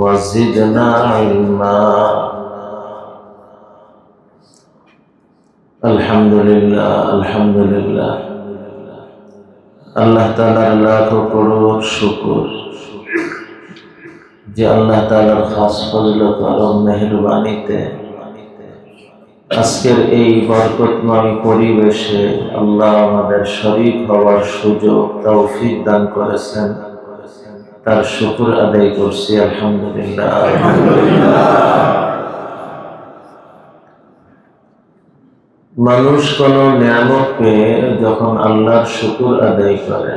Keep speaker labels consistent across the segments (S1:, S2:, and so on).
S1: وزدنا علما আলহামদুলিল্লাহ আলহামদুলিল্লাহ আল্লাহ তাআলার লাখ করোড় শুকর যে আল্লাহ তাআলার খাস ফজলত আর মেহেরবানিতে আজকের এই বরকতময় পরিবেশে আল্লাহ আমাদের শরীক হওয়ার সুযোগ তৌফিক দান করেছেন, তার শুকর আদায় করছি আলহামদুলিল্লাহ আলহামদুলিল্লাহ। মানুষ কোন নিয়ামত পেয়ে যখন আল্লাহর শুকর আদায় করে,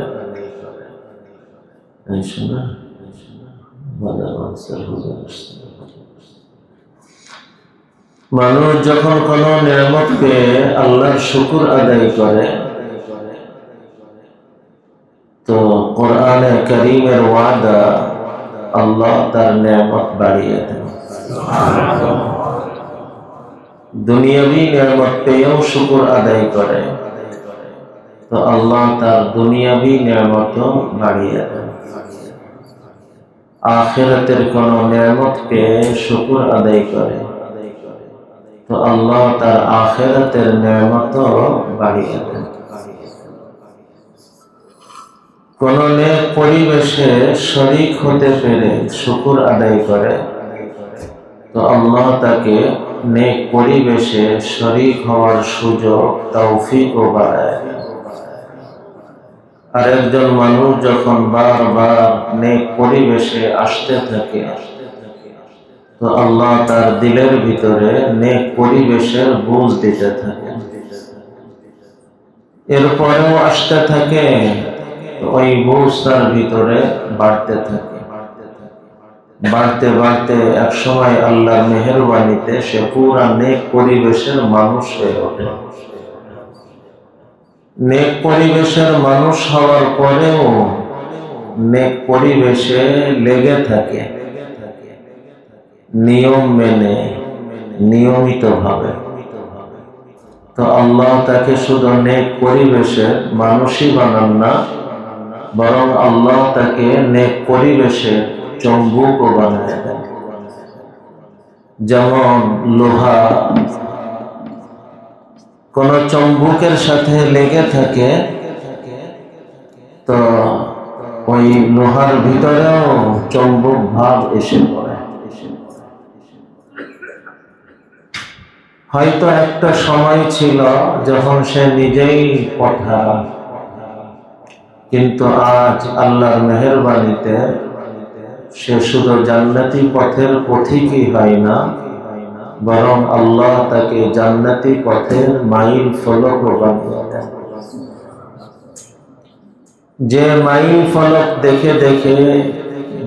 S1: মানুষ যখন কোন নিয়ামত পেয়ে আল্লাহর শুকর আদায় করে তো কোরআনে কারীমের ওয়াদা আল্লাহ তার নিয়ামত বাড়িয়ে দেন। দুনিয়াবি নিয়ামত পেয়েও শুকর আদায় করে তো আল্লাহ তার দুনিয়াবি নিয়ামতও বাড়িয়ে দেন। আখিরাতের কোন নিয়ামত পেয়ে শুকর আদায় করে তো আল্লাহ তার আখিরাতের নিয়ামতও বাড়িয়ে দেন। কোন নেক পরিবেশে শরীক হতে পেরে শুকর আদায় করে তো আল্লাহ তাকে নেক পরিবেশে শরীক হওয়ার সুযোগ তৌফিকও বাড়ায়। আর একজন মানুষ যখন বারবার নেক পরিবেশে আসতে থাকে তো আল্লাহ তার দিলের ভিতরে নেক পরিবেশের বুঝ দিতে থাকে, এরপরেও আসতে থাকে, ওই বুঝ তার ভিতরে বাড়তে থাকে, বাড়তে বাড়তে এক সময় আল্লাহর মেহেরবানিতে সে পুরা নেক পরিবেশের মানুষ হয়ে ওঠে। নেক পরিবেশের মানুষ হওয়ার পরেও নেক পরিবেশে লেগে থাকে, নিয়ম মেনে নিয়মিত ভাবে, তো আল্লাহ তাকে শুধু নেক পরিবেশের মানুষই বানান না, বরং আল্লাহ তাকে নেক পরিবেশে চম্বুকও বানায় দেন। যেমন লোহা কোন চম্বুকের সাথে লেগে থাকে তো ওই লোহার ভিতরেও চম্বুক ভাব এসে পড়ে। হয়তো একটা সময় ছিল যখন সে নিজেই পথা, কিন্তু আজ আল্লাহর মেহেরবানিতে সে শুধু জান্নাতি পথের পথিকই হয় না, বরং আল্লাহ তাকে জান্নাতি পথের মাইল ফলকও বানিয়ে দেন। যে মাইল ফলক দেখে দেখে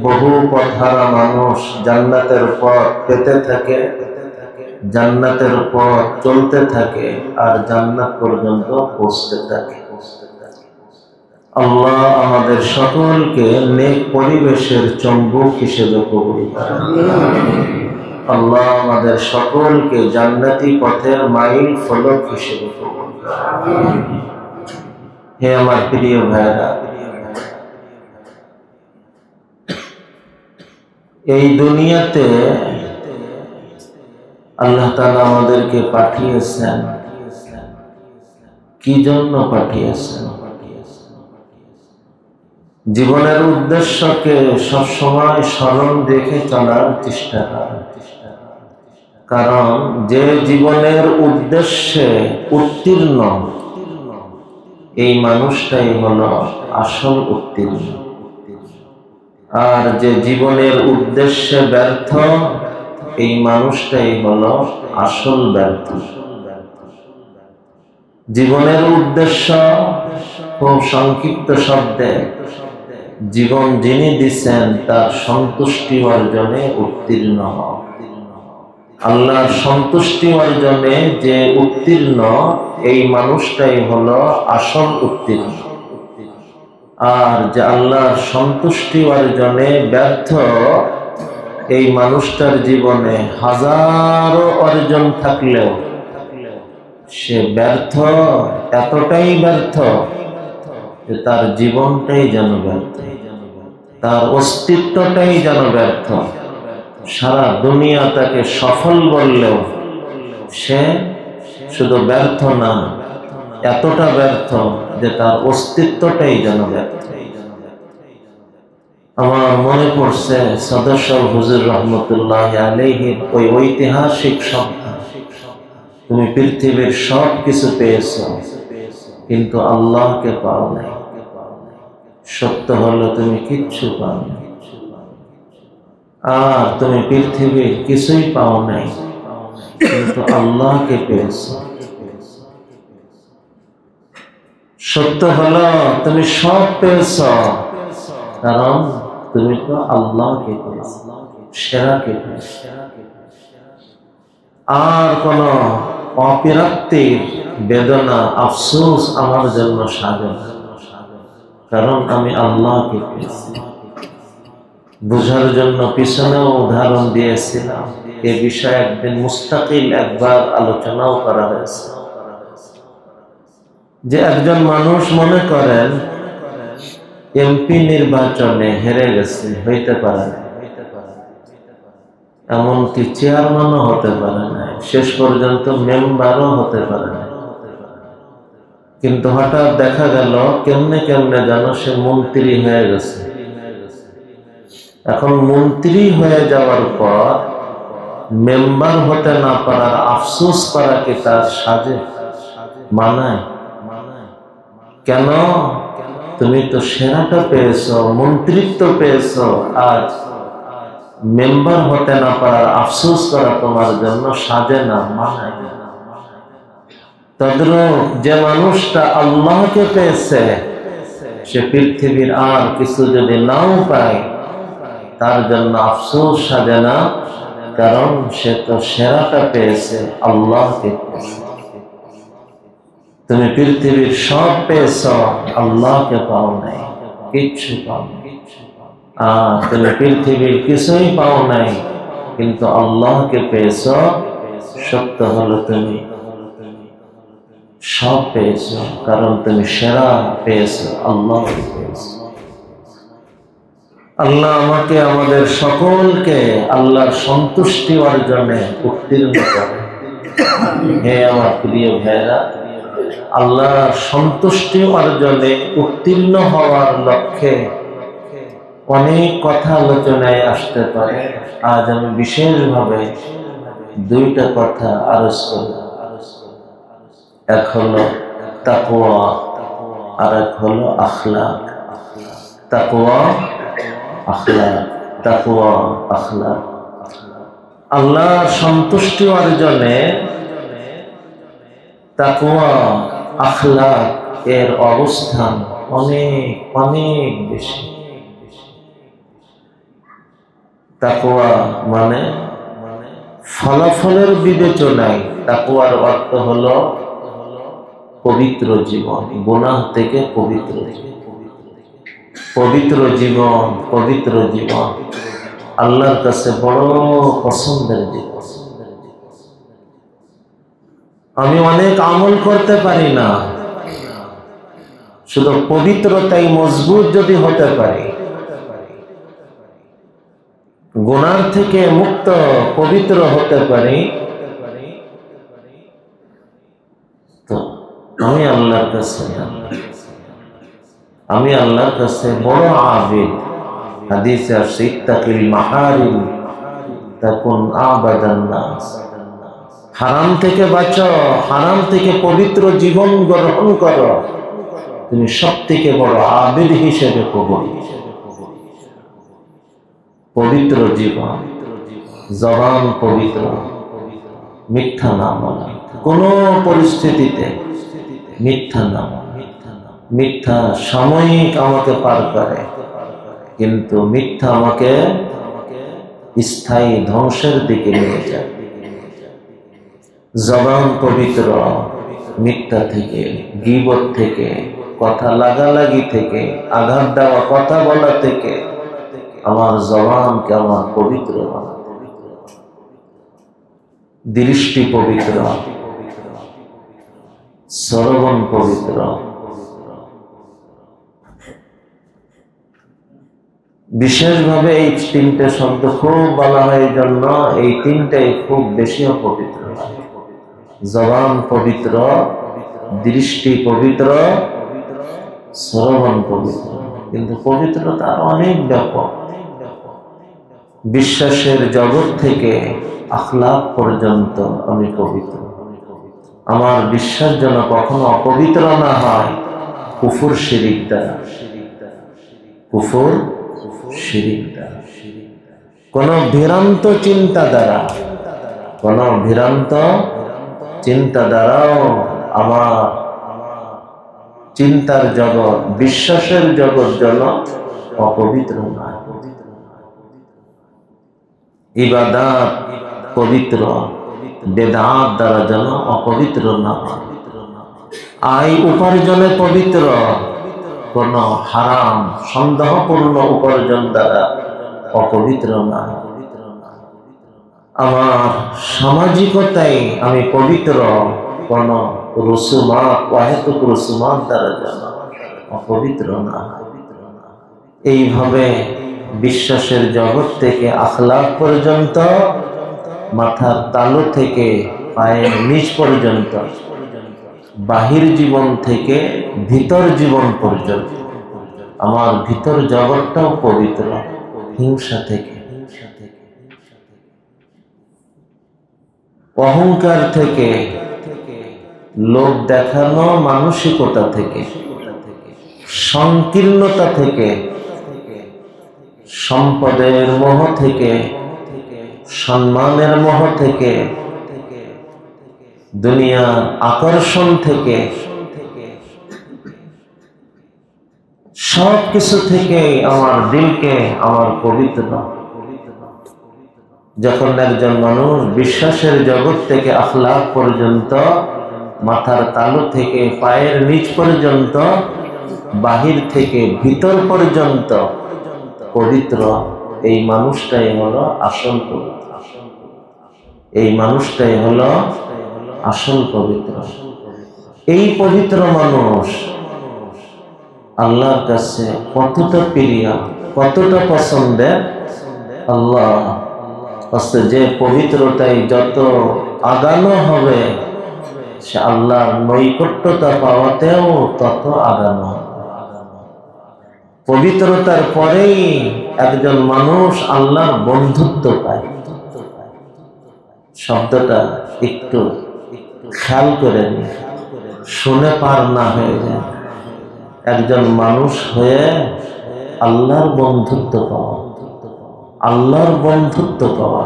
S1: বহু পথহারা মানুষ জান্নাতের পথ পেতে থাকে, জান্নাতের পথ চলতে থাকে আর জান্নাত পর্যন্ত পৌঁছতে থাকে। আল্লাহ আমাদের সকলকে নেক পরিবেশের চম্বুক হিসেবে কবুল করেন। আল্লাহ আমাদের সকলকে জান্নাতি পথের মাইল ফলক হিসেবে কবুল করেন। হে আমার প্রিয় ভাইরা, এই দুনিয়াতে আল্লাহ তাআলা আমাদেরকে পাঠিয়েছেন, কি জন্য পাঠিয়েছেন? জীবনের উদ্দেশ্যকে সবসময় স্মরণ রেখে চলার চেষ্টা করেন, কারণ যে জীবনের উদ্দেশ্যে উত্তীর্ণ এই মানুষটাই হলো আসল উত্তীর্ণ, আর যে জীবনের উদ্দেশ্যে ব্যর্থ এই মানুষটাই হলো আসল ব্যর্থ। জীবনের উদ্দেশ্য খুব সংক্ষিপ্ত শব্দে, জীবন যিনি দিচ্ছেন তার সন্তুষ্টি অর্জনে উত্তীর্ণ হও। আল্লাহর সন্তুষ্টি অর্জনে যে উত্তীর্ণ এই মানুষটাই হলো আসল উত্তীর্ণ, আর যে আল্লাহর সন্তুষ্টি অর্জনে ব্যর্থ এই মানুষটার জীবনে হাজারো অর্জন থাকলেও সে ব্যর্থ, এতটাই ব্যর্থ যে তার জীবনটাই যেন ব্যর্থ, তার অস্তিত্বটাই যেন ব্যর্থ। সারা দুনিয়া তাকে সফল বললেও সে শুধু ব্যর্থ না, এতটা ব্যর্থ যে তার অস্তিত্বটাই যেন ব্যর্থ। আমার মনে পড়ছে সদস্য হুজুর রহমতুল্লাহ আলাইহির ওই ঐতিহাসিক শব্দ, তুমি পৃথিবীর সব কিছু পেয়েছ কিন্তু আল্লাহকে পাও নাই। সত্য হলো তুমি কিচ্ছু পাও নাই, আর তুমি পৃথিবীর কিছুই পাও নাই কিন্তু আল্লাহকে পেয়েছ। সত্য হলো তুমি সব পেয়েছ কারণ তুমি তো আল্লাহকে পেয়েছ, সেরাকে পেয়েছ। আর কোন অপ্রাপ্তির বেদনা আফসোস আমার জন্য সাজে না, কারণ আমি আল্লাহকে পেয়েছি। বুঝার জন্য পিছনেও উদাহরণ দিয়েছিলাম, এ বিষয়ে একদিন মুস্তাকিল একবার আলোচনাও করা হয়েছে যে একজন মানুষ মনে করেন এমপি নির্বাচনে হেরে গেছে, হইতে পারে না, এমনকি চেয়ারম্যানও হতে পারে না, শেষ পর্যন্ত মেম্বারও হতে পারে না। কিন্তু হঠাৎ দেখা গেল কেমনে কেমনে যেন সে মন্ত্রী হয়ে গেছে। এখন মন্ত্রী হয়ে যাওয়ার পর মেম্বার হতে না পারার আফসোস করা কি তার সাজে, মানায়? কেন? তুমি তো সেরাটা পেয়েছ, মন্ত্রিত্ব পেয়েছ, আজ মেম্বার হতে না পারার আফসোস করা তোমার জন্য সাজে না, মানায় না। তদ্রূপ যে মানুষটা আল্লাহকে পেয়েছে সে পৃথিবীর আর কিছু যদি নাও পায় তার জন্য আফসোস সাজে না, কারণ সে তো সেরাটা পেয়েছে, আল্লাহকে পেয়েছে। তুমি পৃথিবীর সব পেয়েছ, আল্লাহকে পাও নাই, কিচ্ছু পাও নাই। তুমি পৃথিবীর কিছুই পাও নাই কিন্তু আল্লাহকে পেয়েছ। সত্য হলো তুমি সব পেয়েছ কারণ তুমি সেরা পেয়েছ, আল্লাহকে পেয়েছ। আল্লাহ আমাকে আমাদের সকলকে আল্লাহর সন্তুষ্টি অর্জনে উত্তীর্ণ করে। হে আমার প্রিয় ভাইরা, আল্লাহর সন্তুষ্টি অর্জনে উত্তীর্ণ হওয়ার লক্ষ্যে অনেক কথা আলোচনায় আসতে পারে। আজ আমি বিশেষভাবে দুইটা কথা আরজ করব। এক হলো তাকওয়া আর এক হলো আখলাক। তাকওয়া আখলাক, তাকওয়া আখলাক। আল্লাহর সন্তুষ্টি অর্জনে তাকওয়া আখলাক এর অবস্থান অনেক অনেক বেশি। তাকওয়া মানে ফলাফলের বিবেচনায় তাকওয়ার অর্থ হলো পবিত্র জীবন, গুনাহ থেকে পবিত্র জীবন, পবিত্র জীবন, পবিত্র জীবন আল্লাহর কাছে বড় পছন্দের জীবন। আমি অনেক আমল করতে পারি না, শুধু পবিত্রতাই মজবুত যদি হতে পারি, গুনাহ থেকে মুক্ত পবিত্র হতে পারি, তো আমি আল্লাহর কাছে বড় আবিদ। হাদিসে আছে ইত্তাকিল মাহারিম তাকুন আবাদান নাস। হারাম থেকে বাঁচো, হারাম থেকে পবিত্র জীবন গ্রহণ করো, তুমি সব থেকে বড় আবিদ হিসেবে কবুল। পবিত্র জীবন, জবান পবিত্র, মিথ্যা না বলা, কোন পরিস্থিতিতে মিথ্যা না বলা। মিথ্যা সাময়িক আমাকে পার করে কিন্তু মিথ্যা আমাকে স্থায়ী ধ্বংসের দিকে নিয়ে যায়। জবান পবিত্র, মিথ্যা থেকে, গীবত থেকে, কথা লাগালাগি থেকে, আঘাত দেওয়া কথা বলা থেকে আমার জবানকে আমার পবিত্র বানাতে। দৃষ্টি পবিত্র, শ্রবণ পবিত্র, বিশেষভাবে এই তিনটে শব্দ খুব বলা হয়, এই জন্য এই তিনটাই খুব বেশি অপবিত্র। জবান পবিত্র, দৃষ্টি পবিত্র, শ্রবণ পবিত্র, কিন্তু পবিত্রতা অনেক ব্যাপক। বিশ্বাসের জগৎ থেকে আখলাক পর্যন্ত আমি পবিত্র। আমার বিশ্বাস যেন কখনো অপবিত্র না হয় কুফর শিরিক দ্বারা, কুফর শিরিক দ্বারা, কোন ভ্রান্ত চিন্তা দ্বারা, কোন ভ্রান্ত চিন্তা দ্বারাও আমার চিন্তার জগৎ, বিশ্বাসের জগৎ যেন অপবিত্র না। ইবাদত পবিত্র, বেদাত দ্বারা যেন অপবিত্র না। আয় উপার্জনে পবিত্র, কোন হারাম সন্দেহপূর্ণ উপার্জন দ্বারা অপবিত্র না। আমার সামাজিকতায় আমি পবিত্র, কোন রসুমাত, অহেতুক রসুমাত দ্বারা যেন অপবিত্র না। এইভাবে বিশ্বাসের জগৎ থেকে আখলাক পর্যন্ত, মাথার তালু থেকে পায়ের নিচ পর্যন্ত, বাহির জীবন থেকে ভিতর জীবন পর্যন্ত আমার ভিতর জগৎটাও পবিত্র। হিংসা থেকে, অহংকার থেকে, লোভ দেখানো মানসিকতা থেকে, সংকীর্ণতা থেকে, সম্পদের মোহ থেকে, সম্মানের মোহ থেকে, দুনিয়ার আকর্ষণ থেকে, সব কিছু থেকে আমার দিলকে আমার পবিত্র। যখন একজন মানুষ বিশ্বাসের জগৎ থেকে আখলাক পর্যন্ত, মাথার তালু থেকে পায়ের নিচ পর্যন্ত, বাহির থেকে ভিতর পর্যন্ত পবিত্র, এই মানুষটাই হলো আসল পবিত্র। এই মানুষটাই হলো আসল পবিত্র। এই পবিত্র মানুষ আল্লাহর কাছে কতটা প্রিয়, কতটা পছন্দের। আল্লাহ যে পবিত্রতাই যত আগানো হবে, সে আল্লাহর নৈকট্যতা পাওয়াতেও তত আগানো। পবিত্রতার পরেই একজন মানুষ আল্লাহর বন্ধুত্ব পায়। শব্দটা একটু খেয়াল করে শুনে পার না হয়ে যায়। একজন মানুষ হয়ে আল্লাহর বন্ধুত্ব পাওয়া, আল্লাহর বন্ধুত্ব পাওয়া,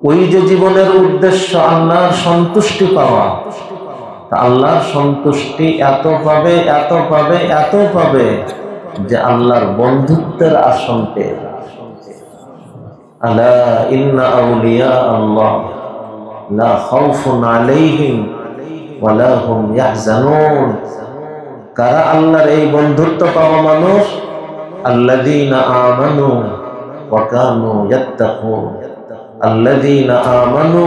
S1: ওই যে জীবনের উদ্দেশ্য আল্লাহর সন্তুষ্টি পাওয়া। আল্লাহর সন্তুষ্টি এত পাবে, এত পাবে, এত পাবে যে আল্লাহর বন্ধুত্বের আসন পেয়ে। আলা ইন্না আউলিয়া আল্লাহ লা খাউফুন আলাইহিম ওয়া লা হুম ইয়াহজানুন। কারা আল্লাহর এই বন্ধুত্ব পাওয়া মানুষ? আল্লাযীনা আমানু ওয়া কানু ইয়াত্তাকুন। আল্লাযীনা আমানু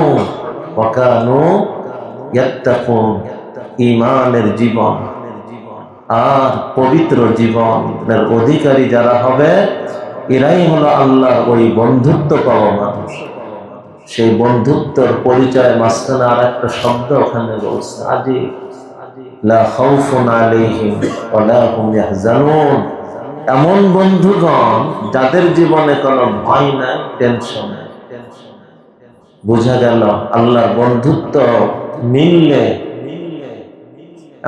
S1: ওয়া কানু ইয়াত্তাকুন। ঈমানের জীবন আর পবিত্র জীবনের অধিকারী যারা হবে, এরাই হলো আল্লাহর ওই বন্ধুত্ব পাওয়া মানুষ। সেই বন্ধুত্বের পরিচয় মাঝখানে আর একটা শব্দ ওখানে রয়েছে, আজি লা খাউফুন আলাইহিম ওয়া লা হুম ইয়াহজানুন। এমন বন্ধুগণ যাদের জীবনে কোনো ভয় নাই, টেনশন নাই। বোঝা গেল আল্লাহর বন্ধুত্ব মিললে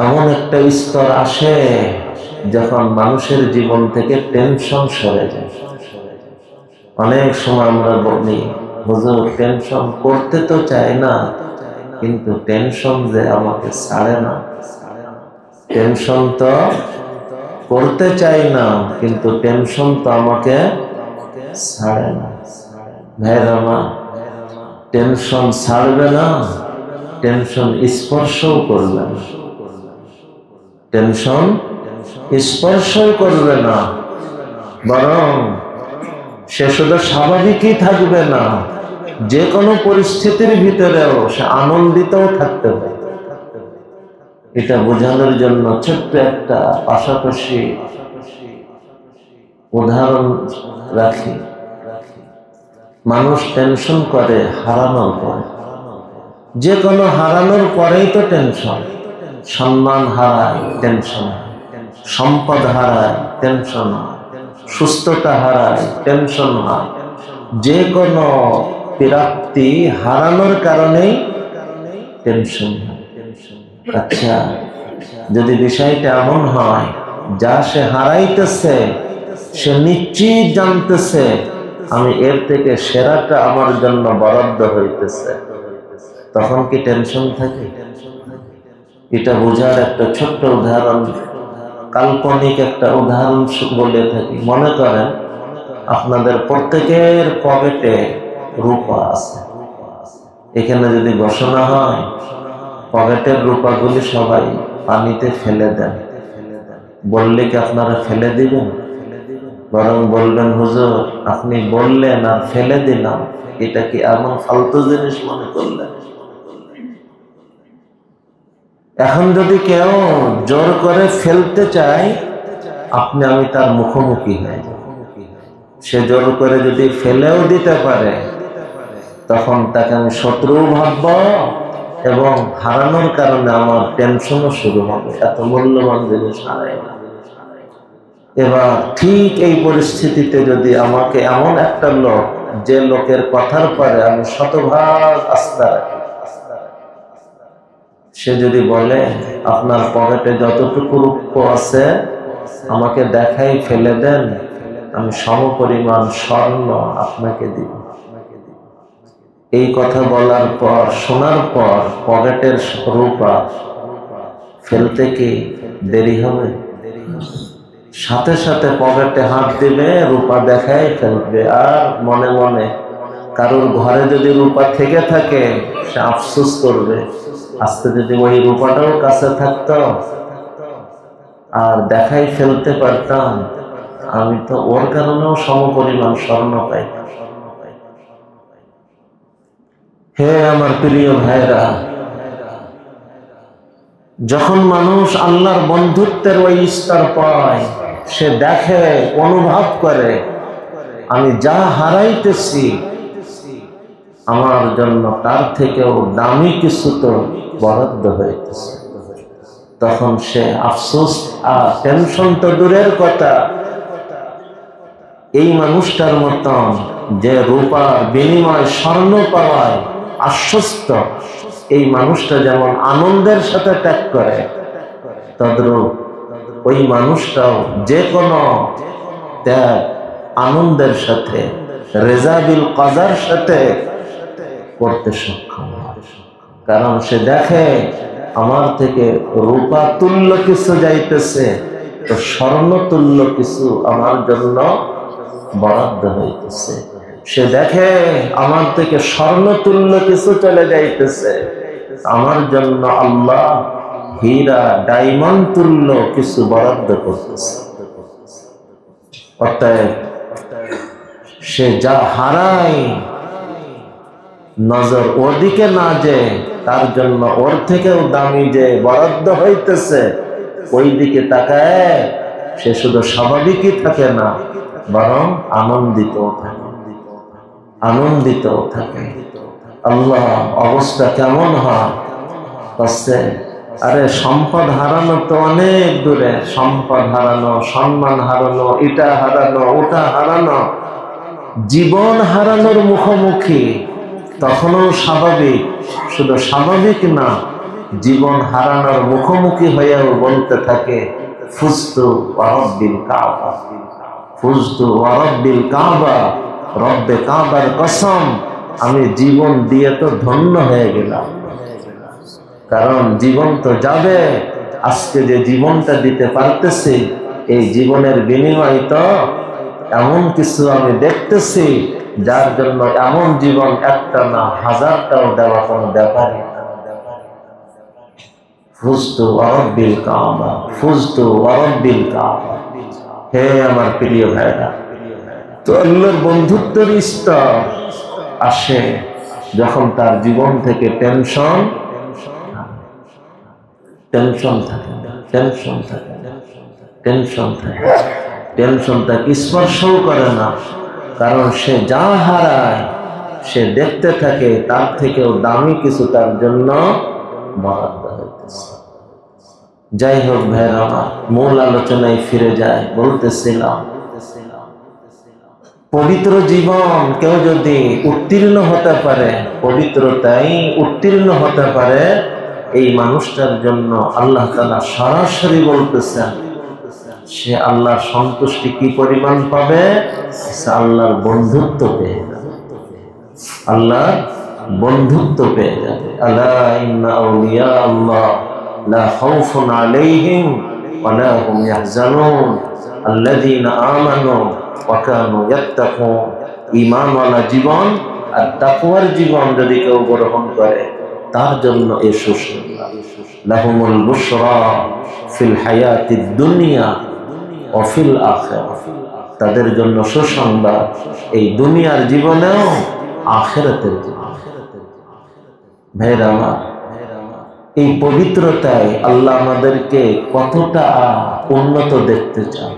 S1: এমন একটা স্তর আসে যখন মানুষের জীবন থেকে টেনশন সরে যায়। অনেক সময় আমরা বলি, হুজুর টেনশন করতে তো চাই না, কিন্তু টেনশন যে আমাকে ছাড়ে না। টেনশন তো করতে চাই না, কিন্তু টেনশন তো আমাকে ছাড়ে না। ভাইরা আমার, টেনশন ছাড়বে না, টেনশন স্পর্শও করবে না। টেনশন স্পর্শও করবে না, বরং সে শুধু স্বাভাবিকই থাকবে না, যে কোনো পরিস্থিতির ভিতরেও সে আনন্দিতও থাকতে পারে। এটা বোঝানোর জন্য ছোট্ট একটা পাশাপাশি উদাহরণ রাখি, মানুষ টেনশন করে হারানোর পর, যে কোনো হারানোর পরেই তো টেনশন। সম্মান হারায় টেনশন, সম্পদ হারায় টেনশন, সুস্থতা হারায় টেনশন হয়। যে কোনো প্রাপ্তি হারানোর কারণেই টেনশন হয়। আচ্ছা, যদি বিষয়টা এমন হয় যা সে হারাইতেছে সে নিশ্চিত জানতেছে আমি এর থেকে সেরাটা আমার জন্য বরাদ্দ হইতেছে, তখন কি টেনশন থাকে? এটা বোঝার একটা ছোট্ট উদাহরণ, কাল্পনিক একটা উদাহরণ বলে থাকি। মনে করেন আপনাদের প্রত্যেকের পকেটে রূপা আছে। এখানে যদি ঘোষণা হয় পকেটের রূপাগুলি সবাই পানিতে ফেলে দেন, বললে কি আপনারা ফেলে দিবেন? বরং বলবেন হুজুর আপনি বললেন আর ফেলে দিলাম, এটা কি এমন ফালতু জিনিস মনে করলেন? এখন যদি কেউ জোর করে ফেলতে চায়, আপনি আমি তার মুখোমুখি হই। সে জোর করে যদি ফেলেও দিতে পারে, তখন তাকে আমি শত্রু ভাবব এবং হারানোর কারণে আমার টেনশনও শুরু হবে। এত মূল্যবান জিনিস হারাই না। এবার ঠিক এই পরিস্থিতিতে যদি আমাকে এমন একটা লোক, যে লোকের কথার পরে আমি শতভাগ আস্থা রাখি, সে যদি বলে আপনার পকেটে যতটুকু রূপা আছে আমাকে দেখাই ফেলে দেন, আমি সমপরিমাণ স্বর্ণ আপনাকে দিব। এই কথা বলার পর, শোনার পর পকেটের রূপা ফেলতে কি দেরি হবে? সাথে সাথে পকেটে হাত দিবে, রূপা দেখাই ফেলবে। আর মনে মনে কারোর ঘরে যদি রূপা থেকে থাকে সে আফসোস করবে, আজকে যদি ওই রূপাটাও কাছে থাকতো আর দেখাই ফেলতে পারতাম, আমি তো ওর কারণেও সমপরিমাণ স্বর্ণ পাইতাম। হে আমার প্রিয় ভাইরা, যখন মানুষ আল্লাহর বন্ধুত্বের ওই স্তর পায়, সে দেখে, অনুভব করে আমি যা হারাইতেছি আমার জন্য তার থেকেও দামি কিছু তো বরাদ্দ হইতেছে। তখন সে আফসোস আর টেনশন তো দূরের কথা, এই মানুষটার মতন যে রূপার বিনিময় স্বর্ণ পাওয়ায় আশ্বস্ত, এই মানুষটা যেমন আনন্দের সাথে ত্যাগ করে, তদ্রূপ ওই মানুষটাও যে কোনো ত্যাগ আনন্দের সাথে, রেজাবিল কাজার সাথে করতে সক্ষম হয়। কারণ সে দেখে আমার থেকে রূপা তুল্য কিছু যাইতেছে, তো স্বর্ণ তুল্য কিছু আমার জন্য বরাদ্দ হইতেছে। সে দেখে আমার থেকে স্বর্ণ তুল্য কিছু চলে যাইতেছে, আমার জন্য আল্লাহ হীরা ডায়মন্ড তুল্য কিছু বরাদ্দ করতেছে। অতএব সে যা হারায় নজর ওদিকে না, যে তার জন্য ওর থেকেও দামি যে বরাদ্দ হইতেছে ওই দিকে তাকায়, সে শুধু স্বাভাবিকই থাকে না, বরং আনন্দিত থাকে, আনন্দিত থাকে। আল্লাহ অবস্থা কেমন হয়? আরে সম্পদ হারানো তো অনেক দূরে, সম্পদ হারানো, সম্মান হারানো, এটা হারানো, ওটা হারানো, জীবন হারানোর মুখোমুখি তখনও স্বাভাবিক, শুধু স্বাভাবিক না, জীবন হারানোর মুখোমুখি হয়েও বলতে থাকে ফুজতু ওয়া রাব্বিল কাবা, ফুজতু ওয়া রাব্বিল কাবা, রব্বে কাবার কসম, আমি জীবন দিয়ে তো ধন্য হয়ে গেলাম। কারণ জীবন তো যাবে, আজকে যে জীবনটা দিতে পারতেছি এই জীবনের বিনিময় তো এমন কিছু আমি দেখতেছি যার জন্য এমন জীবন একটা না হাজারটাও দেওয়া কোনো ব্যাপারই না। ফুজতু ওয়া রাব্বিল কাবা, ফুজতু ওয়া রাব্বিল কাবা। হে আমার প্রিয় ভাইরা, তো আল্লাহর বন্ধুত্বের স্তর আসে যখন তার জীবন থেকে টেনশন থাকে, টেনশন থাকে, টেনশন থাকে। টেনশন তাকে স্পর্শও করে না, কারণ সে যা হারায় সে দেখতে থাকে তার থেকেও দামি কিছু তার জন্য বরাদ্দ হইতেছে। যাই হোক ভাইরা আমার, মূল আলোচনায় ফিরে যায়। বলতেছিলাম পবিত্র জীবন কেউ যদি উত্তীর্ণ হতে পারে, পবিত্রতাই উত্তীর্ণ হতে পারে, এই মানুষটার জন্য আল্লাহ তাআলা সরাসরি বলতেছেন সে আল্লাহর সন্তুষ্টি কি পরিমাণ পাবে, সে আল্লাহর বন্ধুত্ব পেয়ে যাবে, আল্লাহর বন্ধুত্ব পেয়ে যাবে। আলা ইন্না আউলিয়া আল্লাহ লা খাউফুন আলাইহিম ওয়া লা হুম ইয়াহজানুন আল্লাযীনা আমানু ওয়া কানু ইয়াত্তাকুন। ঈমানওয়ালা জীবন আর তাকওয়ার জীবন যদি কেউ গ্রহণ করে তার জন্য এই সুসংবাদ, লাহুমুল বুশরা ফিল হায়াতিদ দুনিয়া ওয়া ফিল আখিরাহ, তাদের জন্য সুসংবাদ এই দুনিয়ার জীবনেও আখিরাতের জীবনে। ভাইরা আমার, এই পবিত্রতায় আল্লাহ আমাদেরকে কতটা উন্নত দেখতে চান।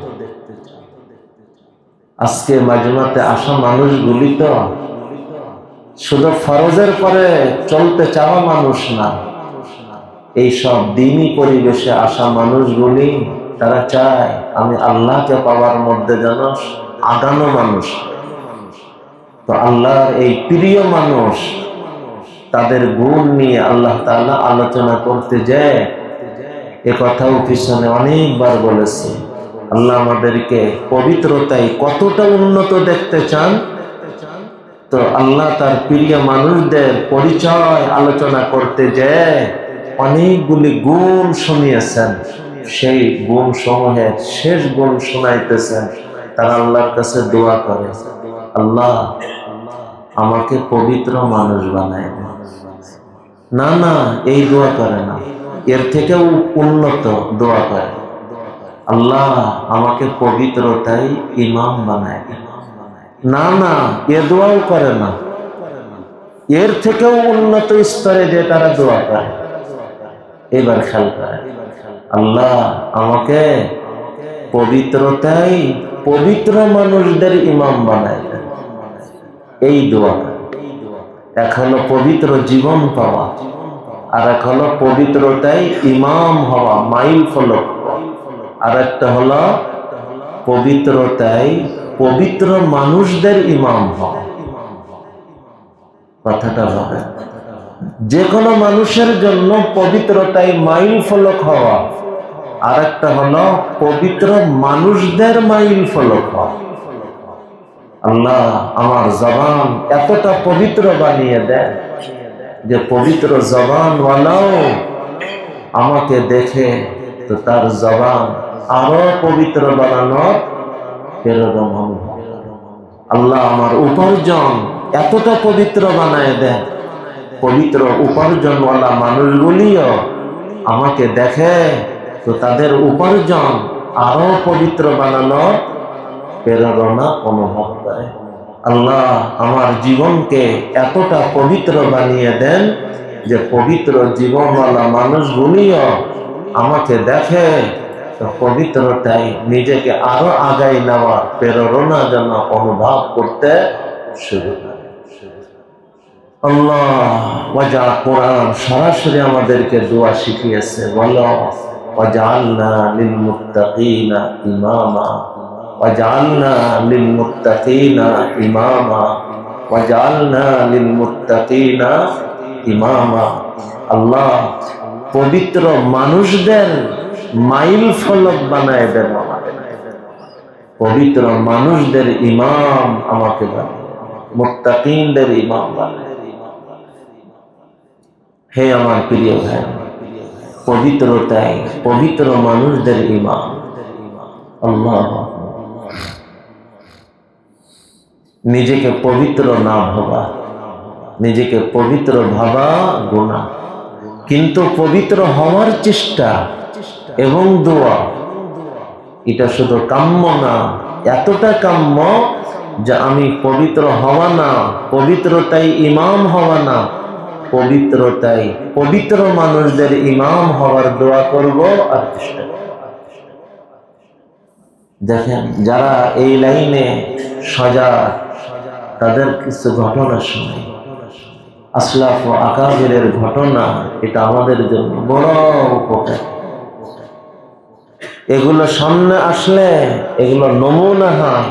S1: আজকে মাজমাতে আসা মানুষগুলি তো শুধু ফরজের পরে চলতে চাওয়া মানুষ না, এই সব দিনই পরিবেশে আসা মানুষগুলি তারা চায় আমি আল্লাহকে পাওয়ার মধ্যে যেন আগানো মানুষ। তো আল্লাহর এই প্রিয় মানুষ, তাদের গুণ নিয়ে আল্লাহ তাআলা আলোচনা করতে যায়। এ কথাও পিছনে অনেকবার বলেছি। আল্লাহ আমাদেরকে পবিত্রতায় কতটা উন্নত দেখতে চান, তো আল্লাহ তার প্রিয় মানুষদের পরিচয় আলোচনা করতে যায় অনেকগুলি গুণ শুনিয়েছেন। সেই গুণ সমূহের শেষ গুণ শোনাইতেছেন। তারা আল্লাহর কাছে দোয়া করে, আল্লাহ আমাকে পবিত্র মানুষ বানায় দেন। না না, এই দোয়া করে না, এর থেকেও উন্নত দোয়া করে, আল্লাহ আমাকে পবিত্রতায় ইমাম বানায় দেন। না না, এ দোয়াও করে না, এর থেকেও উন্নত স্তরে যে তারা দোয়া করে। এবার খেয়াল করে, আল্লাহ আমাকে পবিত্রতায় পবিত্র মানুষদের ইমাম বানায় দেন। এই দোয়া। এক হলো পবিত্র জীবন পাওয়া, আর এক হলো পবিত্রতায় ইমাম হওয়া, মাইল ফলক। আর একটা হলো পবিত্রতায় পবিত্র মানুষদের ইমাম হওয়া। কথাটা হবে, যে কোনো মানুষের জন্য পবিত্রতায় মাইল ফলক হওয়া, আর একটা হলো পবিত্র মানুষদের মাইল ফলক হওয়া। আল্লাহ আমার জবান এতটা পবিত্র বানিয়ে দেয় যে পবিত্র জবানওয়ালাও আমাকে দেখে তো তার জবান আরো পবিত্র বানানোর প্রেরণা অনুভব। আল্লাহ আমার উপার্জন এতটা পবিত্র বানায় দেয়, পবিত্র উপার্জনওয়ালা মানুষগুলিও আমাকে দেখে তো তাদের উপার্জন আরো পবিত্র বানানোর প্রেরণা অনুভব করে। আল্লাহ আমার জীবনকে এতটা পবিত্র বানিয়ে দেন যে পবিত্র জীবনওয়ালা মানুষগুলিও আমাকে দেখে তো পবিত্রতায় নিজেকে আরো আগাই নেওয়ার প্রেরণা যেন অনুভব করতে শুরু করে। আল্লাহ ওয়াজা কোরআন সরাসরি আমাদেরকে দোয়া শিখিয়েছে, বলো ওয়াজআলনা লিল মুত্তাকিনা ইমামা, ওয়াজআলনা লিল মুত্তাকিনা ইমামা, ওয়াজআলনা লিল মুত্তাকিনা ইমামা। আল্লাহ পবিত্র মানুষদের মাইল ফলক বানায় দেন, পবিত্র মানুষদের ইমাম আমাকে বানায়, মুত্তাকিনদের ইমাম বানায়। হে আমার প্রিয় ভাই, পবিত্রতাই পবিত্র মানুষদের ইমাম। আল্লাহ নিজেকে পবিত্র না ভাবা, নিজেকে পবিত্র ভাবা গুনাহ, কিন্তু পবিত্র হওয়ার চেষ্টা এবং দোয়া এটা শুধু কাম্য না, এতটা কাম্য যে আমি পবিত্র হওয়া না, পবিত্রতাই ইমাম হওয়া না, পবিত্রতাই পবিত্র মানুষদের ইমাম হওয়ার দোয়া করব আর চেষ্টা করব। দেখেন যারা এই লাইনে সজাগ তাদের কিছু ঘটনা শুনে, আসলাফ ও আকাবিরের ঘটনা, এটা আমাদের জন্য বড় উপকার। এগুলো সামনে আসলে এগুলো নমুনা হয়,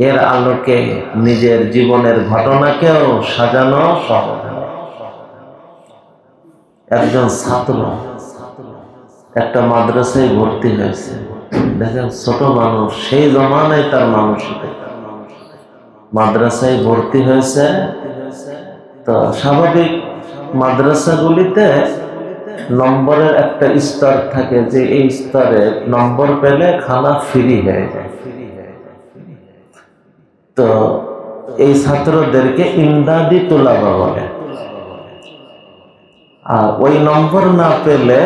S1: এর আলোকে নিজের জীবনের ঘটনাকেও সাজানো সহজ। একজন ছাত্র একটা মাদ্রাসায় ভর্তি হয়েছে, দেখেন ছোট মানুষ, সেই জমানায় তার মানসিকতা, মাদ্রাসায় ভর্তি হয়েছে। তো স্বাভাবিক মাদ্রাসাগুলিতে নম্বরের একটা স্তর থাকে, যে এই স্তরে নম্বর পেলে খানা ফ্রি হয়ে যায়। তো এই ছাত্রদেরকে ইমদাদি তোলাবা বলে। আর ওই নম্বর না পেলে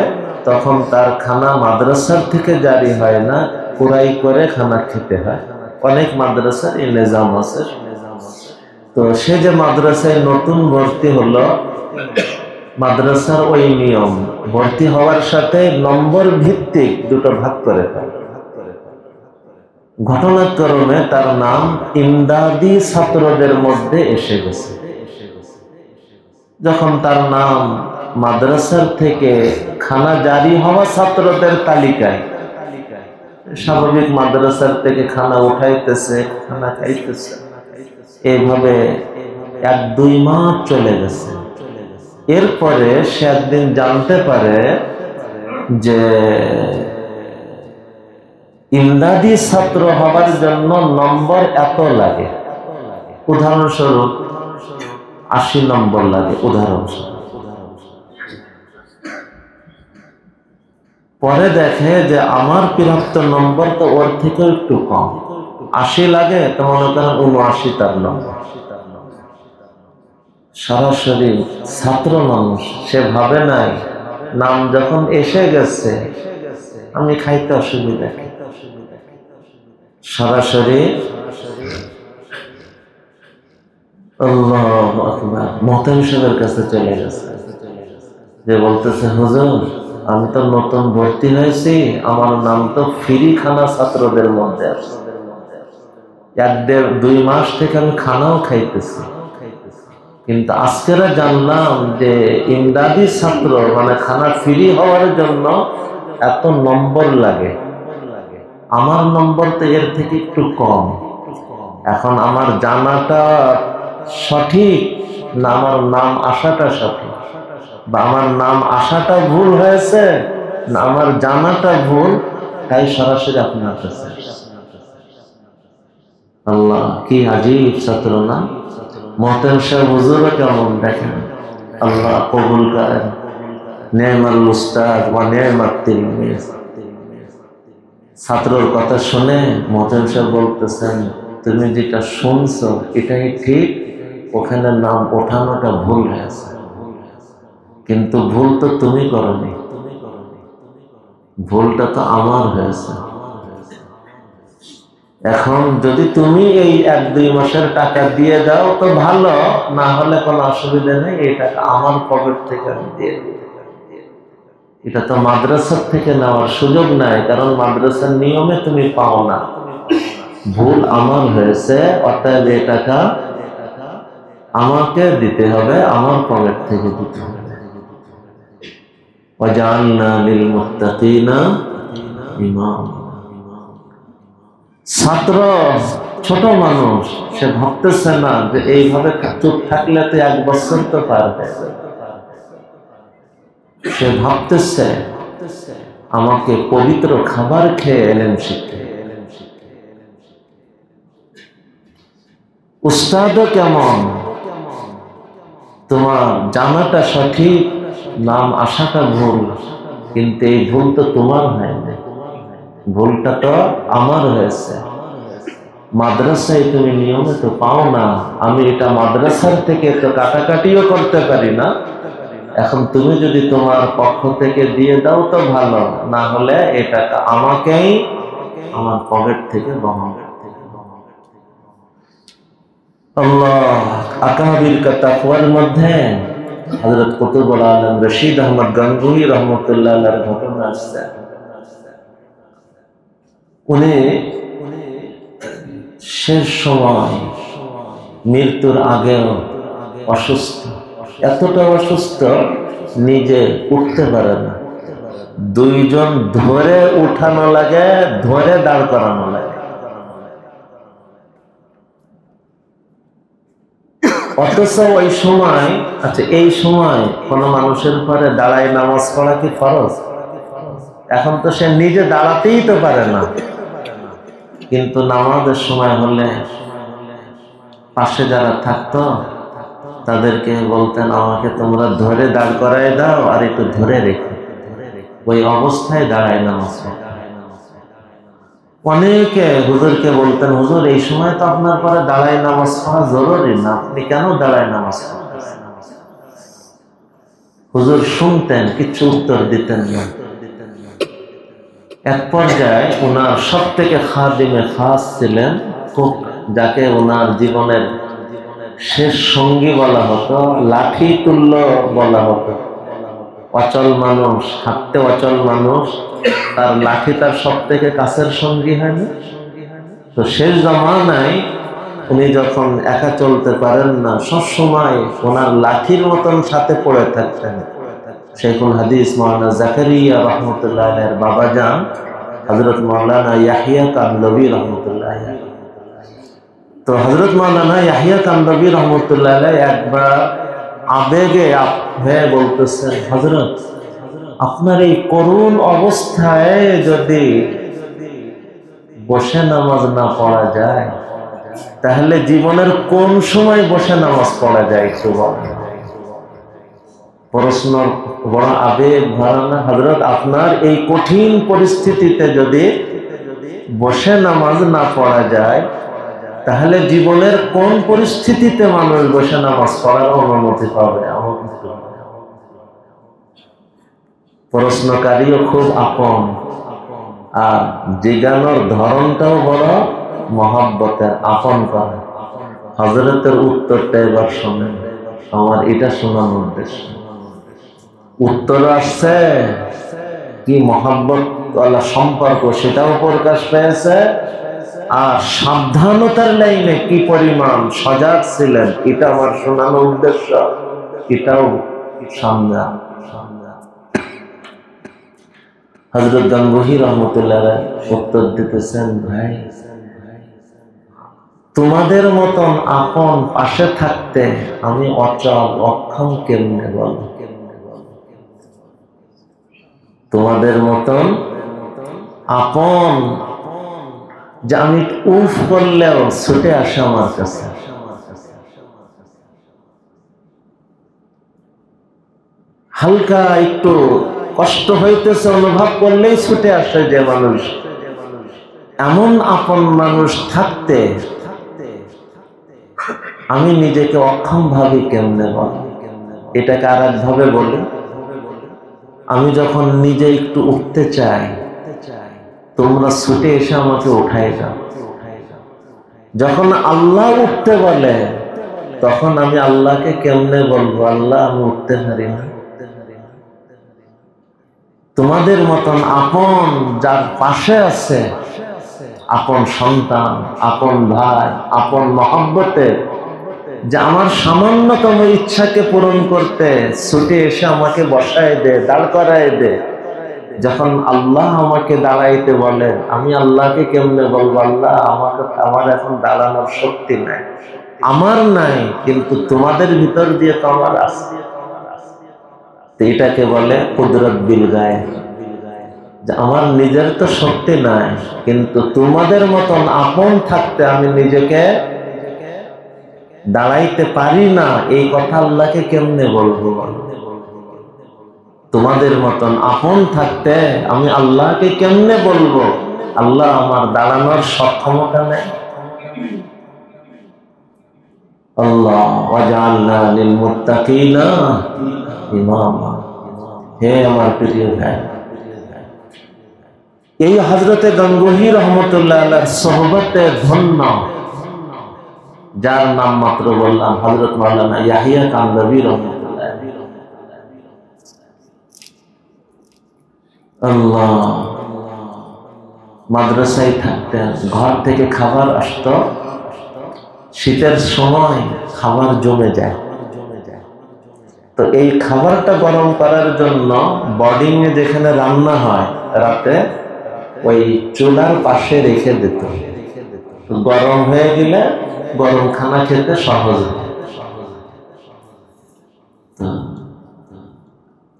S1: তখন তার খানা মাদ্রাসার থেকে জারি হয় না, কুরাই করে খানা খেতে হয়। অনেক মাদ্রাসার এই নিজাম আছে। তো সে যে মাদ্রাসায় নতুন ভর্তি হলো, মাদ্রাসার ওই নিয়ম, ভর্তি হওয়ার সাথে নম্বর ভিত্তিক দুটো ভাগ করে ফেলে। ঘটনাক্রমে তার নাম ইমদাদি ছাত্রদের মধ্যে এসে গেছে। যখন তার নাম মাদ্রাসার থেকে খানা জারি হওয়া ছাত্রদের তালিকায়, স্বাভাবিক মাদ্রাসার থেকে খানা উঠাইতেছে, খানা খাইতেছে, এইভাবে 1-2 মাস চলে গেছে। এরপরে সে একদিন জানতে পারে যে ইমদাদি ছাত্র হবার জন্য নম্বর এত লাগে, উদাহরণস্বরূপ 80 নম্বর লাগে, উদাহরণস্বরূপ। পরে দেখে যে আমার প্রাপ্ত নম্বর তো ওর থেকে একটু কম, 80 লাগে, তো মনে করেন 79 তার নম্বর। সরাসরি ছাত্র মানুষ, সে ভাবে নাই নাম যখন এসে গেছে আমি খাইতে অসুবিধা কি, সরাসরি আল্লাহু আকবার মুহতামিম সাহেবের কাছে চলে গেছে, যে বলতেছে হুজুর আমি তো নতুন ভর্তি হয়েছি, আমার নাম তো ফ্রি খানা ছাত্রদের মধ্যে আছে, 1-1.5-2 মাস থেকে আমি খানাও খাইতেছি, কিন্তু আজকেরা জানলাম যে ইমদাদি ছাত্র মানে খানা ফ্রি হওয়ার জন্য এত নম্বর লাগে, আমার নম্বর তো এর থেকে একটু কম। এখন আমার জানাটা সঠিক না আমার নাম আসাটা সঠিক, বা আমার নাম আসাটা ভুল হয়েছে না আমার জানাটা ভুল, তাই সরাসরি আপনার কাছে। আল্লাহ কি আজীব ছাত্র না, মুহতামিম সাহেব হুজুরও কেমন, দেখেন আল্লাহ কবুল করেন। নেমাল উস্তাদ ওয়া নেমাত তিলমিজ। ছাত্রর কথা শুনে মুহতামিম সাহেব বলতেছেন তুমি যেটা শুনছো এটাই ঠিক, ওখানে নাম ওঠানোটা ভুল হয়েছে, কিন্তু ভুল তো তুমি করনি, ভুলটা তো আমার হয়েছে। এখন যদি তুমি এই 1-2 মাসের টাকা দিয়ে দাও তো ভালো, না হলে কোনো অসুবিধা নেই, এই টাকা আমার পকেট থেকে আমি দিয়ে দেব। এটা তো মাদ্রাসার থেকে নেওয়ার সুযোগ নাই, কারণ মাদ্রাসার নিয়মে তুমি পাও না, ভুল আমার হয়েছে, অর্থাৎ এই টাকা আমাকে দিতে হবে, আমার পকেট থেকে দিতে হবে। ওয়াজআলনা লিল মুত্তাকিনা ইমামা। ছাত্র ছোট মানুষ, সে ভাবতেছে না যে এইভাবে চুপ থাকলে তো 1 বছর তো পার হয়ে যাবে, সে ভাবতেছে আমাকে পবিত্র খাবার খেয়ে এলেম শিখতে। উস্তাদও কেমন, তোমার জানাটা সঠিক, নাম আসাটা ভুল, কিন্তু এই ভুল তো তোমার হয়নি, ভুলটা তো আমার হয়েছে। মাদ্রাসায় তুমি নিয়মে তো পাও না, আমি এটা মাদ্রাসার থেকে তো কাটাকাটিও করতে পারি না, এখন তুমি যদি তোমার পক্ষ থেকে দিয়ে দাও তো ভালো, না হলে এটা আমাকেই আমার পকেট থেকে বহন। আল্লাহ আকাবির তাকওয়ার মধ্যে হযরত কুতুবুল আলম রশিদ আহমদ গঙ্গুহি রহমতুল্লাহ আলাইহির ঘটনা আছে। উনি শেষ সময় মৃত্যুর আগেও অসুস্থ, এতটা অসুস্থ নিজে উঠতে পারে না, দুইজন ধরে উঠানো লাগে, ধরে দাঁড় করানো লাগে। অথচ ওই সময়, আচ্ছা এই সময় কোন মানুষের পরে দাঁড়ায় নামাজ পড়া কি ফরজ? এখন তো সে নিজে দাঁড়াতেই তো পারে না, কিন্তু নামাজের সময় হলে পাশে যারা থাকতো তাদেরকে বলতেন, আমাকে তোমরা ধরে দাঁড় করায় দাও আর একটু ধরে রেখো, ওই অবস্থায় দাঁড়ায় নামাজ পড়া। অনেকে হুজুরকে বলতেন, হুজুর এই সময় তো আপনার পরে দাঁড়ায় নামাজ পড়া জরুরি না, আপনি কেন দাঁড়ায় নামাজ পড়তেছেন? হুজুর শুনতেন, কিছু উত্তর দিতেন না। এক পর্যায়ে ওনার সব থেকে খাদিমে খাস ছিলেন কুক, যাকে ওনার জীবনের শেষ সঙ্গী বলা হতো, লাঠি তুল্য বলা হতো। অচল মানুষ, হাঁটতে অচল মানুষ, তার লাঠি তার সব থেকে কাছের সঙ্গী হয় না? তো শেষ জমানায় উনি যখন একা চলতে পারেন না, সবসময় ওনার লাঠির মতন সাথে পড়ে থাকতেন। শেখুল হাদিস মাওলানা জাকারিয়া রহমতুল্লাহ আলাইহির বাবা যান হযরত মাওলানা ইয়াহিয়া কান্দবী রহমতুল্লাহ আলাইহি। তো হযরত মাওলানা ইয়াহিয়া কান্দবী রহমতুল্লাহ আলাইহি একবার আবেগে হয়ে বলতেছেন, হযরত আপনার এই করুণ অবস্থায় যদি বসে নামাজ না পড়া যায়, তাহলে জীবনের কোন সময় বসে নামাজ পড়া যায়? প্রশ্ন বড় আবেগ ভরা না? হযরত আপনার এই কঠিন পরিস্থিতিতে যদি বসে নামাজ না পড়া যায়, তাহলে জীবনের কোন পরিস্থিতিতে মানুষ বসে নামাজ পড়ার অনুমতি পাবে? প্রশ্নকারীও খুব আপন, আর জিজ্ঞানোর ধরনটাও বড় মহব্বতের, আপন করে। হযরতের উত্তরটা এবার শোনেন, আমার এটা শোনার উদ্দেশ্য। উত্তর আসছে, কি মহব্বত ওয়ালা সম্পর্ক সেটাও প্রকাশ পেয়েছে, আর সাবধানতার লাইনে কি পরিমাণ সজাগ ছিলেন এটা আমার শোনানোর উদ্দেশ্য, এটাও সামনে। হযরত গঙ্গোহী রহমতুল্লাহ উত্তর দিতেছেন, ভাই তোমাদের মতন আপন পাশে থাকতে আমি অচল অক্ষম কেমনে বল? তোমাদের মতন আপন যে আমি উফ করলেও ছুটে আসে আমার কাছে। হালকা একটু কষ্ট হইতেছে অনুভব করলেই ছুটে আসে যে মানুষ, এমন আপন মানুষ থাকতে আমি নিজেকে অক্ষম ভাবি কেমনে বল? এটাকে আর একভাবে বলি, আমি যখন নিজে একটু উঠতে চাই, তোমরা ছুটে এসে আমাকে উঠাই দাও। যখন আল্লাহ উঠতে বলে, তখন আমি আল্লাহকে কেমনে বলবো, আল্লাহ আমি উঠতে পারি না? তোমাদের মতন আপন যার পাশে আছে, আপন সন্তান, আপন ভাই, আপন মহব্বতে, যে আমার সামান্যতম ইচ্ছাকে পূরণ করতে ছুটে এসে আমাকে বসায় দে, দাঁড় করায় দে, যখন আল্লাহ আমাকে দাঁড়াইতে বলে, আমি আল্লাহকে কেমনে বলবো, আল্লাহ আমার এখন দাঁড়ানোর শক্তি নাই, আমার নাই, কিন্তু তোমাদের ভিতর দিয়ে তো আমার আছে। এটাকে বলে কুদরত বিল গায়ে, যে আমার নিজের তো শক্তি নাই, কিন্তু তোমাদের মতন আপন থাকতে আমি নিজেকে দাঁড়াইতে পারি না, এই কথা আল্লাহকে কেমনে বলবো? তোমাদের মতন আপন থাকতে আমি আল্লাহকে কেমনে বলবো, আল্লাহ আমার দাঁড়ানোর সক্ষমতা নেই। আল্লাহ ওয়াজআলনা লিল মুত্তাকিনা ইমামা। হে আমার প্রিয় ভাই, এই হযরতে গঙ্গোহী রহমতুল্লাহ আলাইহির সোহবতে ধন্য, যার নাম মাত্র বললাম, হযরত মাওলানা ইয়াহিয়া কান্দবী রহমতুল্লাহ আলাইহি। আল্লাহ মাদ্রাসায় থাকতেন, ঘর থেকে খাবার আসতো, শীতের সময় খাবার জমে যায়, তো এই খাবারটা গরম করার জন্য বোর্ডিং এ যেখানে রান্না হয় রাতে ওই চুলার পাশে রেখে দিত, গরম হয়ে গেলে গরম খানা খেতে সহজ হয়।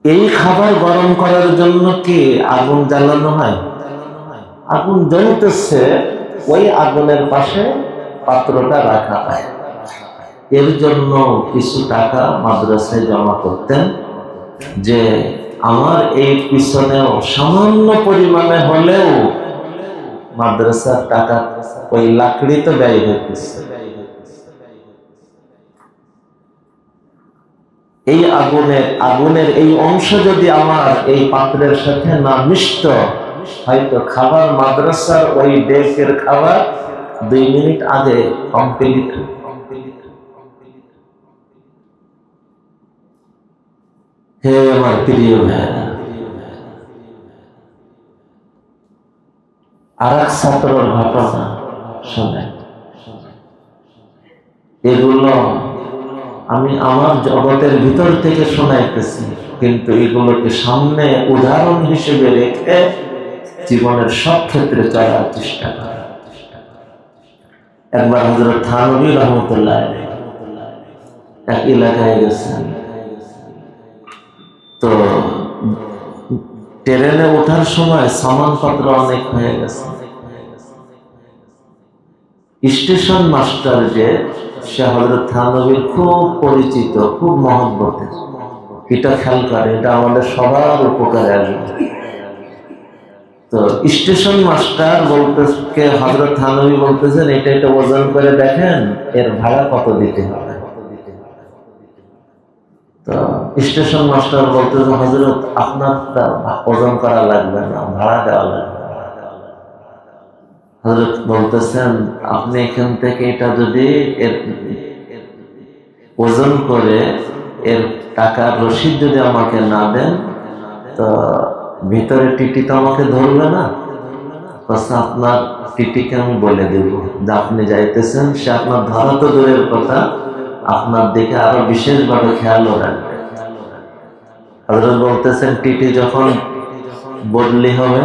S1: এই খাবার গরম করার জন্য কি আগুন জ্বালানো হয়? আগুন জ্বলতেছে, ওই আগুনের পাশে পাত্রটা রাখা হয়। এর জন্য কিছু টাকা মাদ্রাসায় জমা করতেন, যে আমার এই পিছনেও সামান্য পরিমাণে হলেও মাদ্রাসার টাকা ওই লাকড়ি তো ব্যয় হইতেছে, এই আগুনের এই অংশ যদি আমার এই পাত্রের সাথে না মিশত, হয়তো খাবার মাদ্রাসার ওই ডেকের খাবার 2 মিনিট আগে কমপ্লিট। হে আমার প্রিয় ভাইরা, আর এক ছাত্রের ঘটনা শোনেন। এগুলো আমি আমার জগতের ভিতর থেকে শোনাইতেছি, কিন্তু এগুলোকে সামনে উদাহরণ হিসেবে রেখে জীবনের সব ক্ষেত্রে চলার চেষ্টা করা। একবার হযরত থানভী রহমতুল্লাহ এক এলাকায় গেছেন, তো ট্রেনে ওঠার সময় সামানপত্র অনেক হয়ে গেছে। স্টেশন মাস্টার যে, সে হযরত থানভীর খুব পরিচিত, খুব মহব্বতের, এটা খেয়াল করে, এটা আমাদের সবার উপকারে আসবে। তো স্টেশন মাস্টার বলতে হযরত থানভী বলতেছেন, এটা ওজন করে দেখেন এর ভাড়া কত দিতে হবে। তো স্টেশন মাস্টার বলতেছে, হযরত আপনার ওজন করা লাগবে না, ভাড়া দেওয়া লাগবে। হযরত বলতেছেন, আপনি এখান থেকে এটা যদি এর ওজন করে এর টাকার রসিদ যদি আমাকে না দেন, তো ভিতরে টিটি তো আমাকে ধরবে না। আপনার টিটিকে আমি বলে দেব যে আপনি যাইতেছেন, সে আপনার ধরা তো দূরের কথা, আপনার দিকে আরো বিশেষভাবে খেয়ালও রাখবে। হযরত বলতেছেন, টিটি যখন বদলি হবে,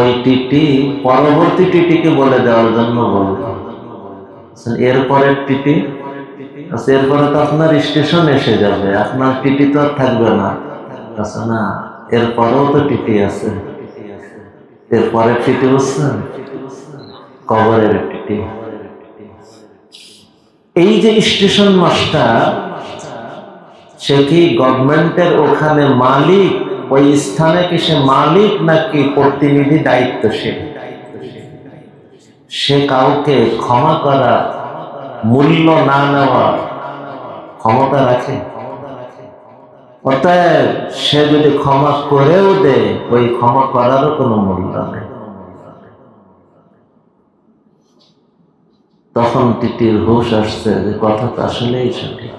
S1: ওই টিটি পরবর্তী টিটিকে বলে দেওয়ার জন্য বলবে। এরপরের টিটি, এরপরে তো আপনার স্টেশন এসে যাবে, আপনার টিটি তো আর থাকবে না। আচ্ছা না, এরপরেও তো টিটি আছে, এরপরের টিটি বুঝছেন, কবরের টিটি। এই যে স্টেশন মাস্টার, সে কি গভর্নমেন্টের ওখানে মালিক, ওই স্থানে কি সে মালিক নাকি প্রতিনিধি দায়িত্বশীল? সে কাউকে ক্ষমা করার, মূল্য না নেওয়ার ক্ষমতা রাখে? অতএব সে যদি ক্ষমা করেও দেয়, ওই ক্ষমা করারও কোনো মূল্য নেই। তখন টিটির হুঁশ আসছে যে কথা তো আসলেই সঠিক।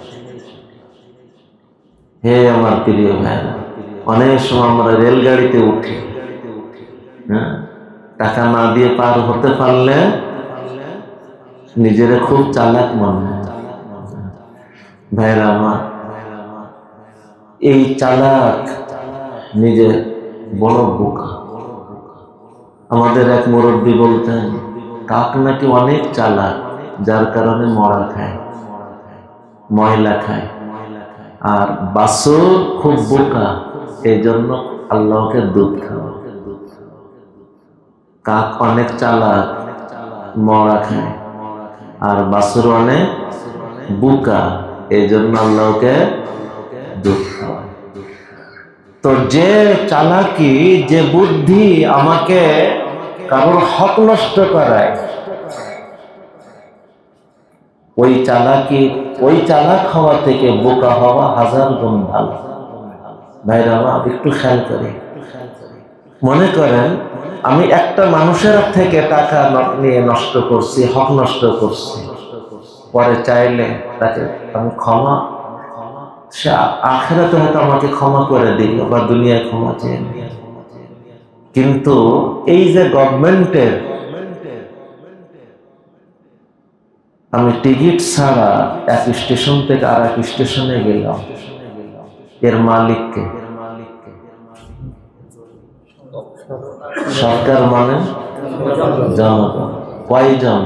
S1: হে আমার প্রিয় ভাইরা, অনেক সময় আমরা রেলগাড়িতে উঠি, হ্যাঁ, টাকা না দিয়ে পার হতে পারলে নিজেরা খুব চালাক মনে হয়। ভাইরা আমার, এই চালাক নিজে বড় বোকা। আমাদের এক মুরব্বী বলতেন, কাক নাকি অনেক চালাক, যার কারণে মরা খায়, ময়লা খায়, আর বাছুর খুব বোকা, এই জন্য আল্লাহকে দুধ খাওয়া। কাক অনেক চালাক, মরা খায়, আর বাছুর অনেক বোকা, এই জন্য আল্লাহকে দুধ খাওয়া। তো যে চালাকি, যে বুদ্ধি আমাকে কারোর হক নষ্ট করায়, ওই চালাকি, ওই চালাক হওয়া থেকে বোকা হওয়া 1000 গুণ ভালো। ভাইরা আমার, একটু খেয়াল করি। মনে করেন আমি একটা মানুষের থেকে টাকা নিয়ে নষ্ট করছি, হক নষ্ট করছি, পরে চাইলে তাকে আমি ক্ষমা, সে আখিরাতে হয়তো আমাকে ক্ষমা করে দিল, বা দুনিয়ায় ক্ষমা চেয়ে নিল। কিন্তু এই যে গভর্নমেন্টের, আমি টিকিট ছাড়া এক স্টেশন থেকে আর এক স্টেশনে গেলাম, এর মালিককে সরকার মানে জনগণ। কয়জন?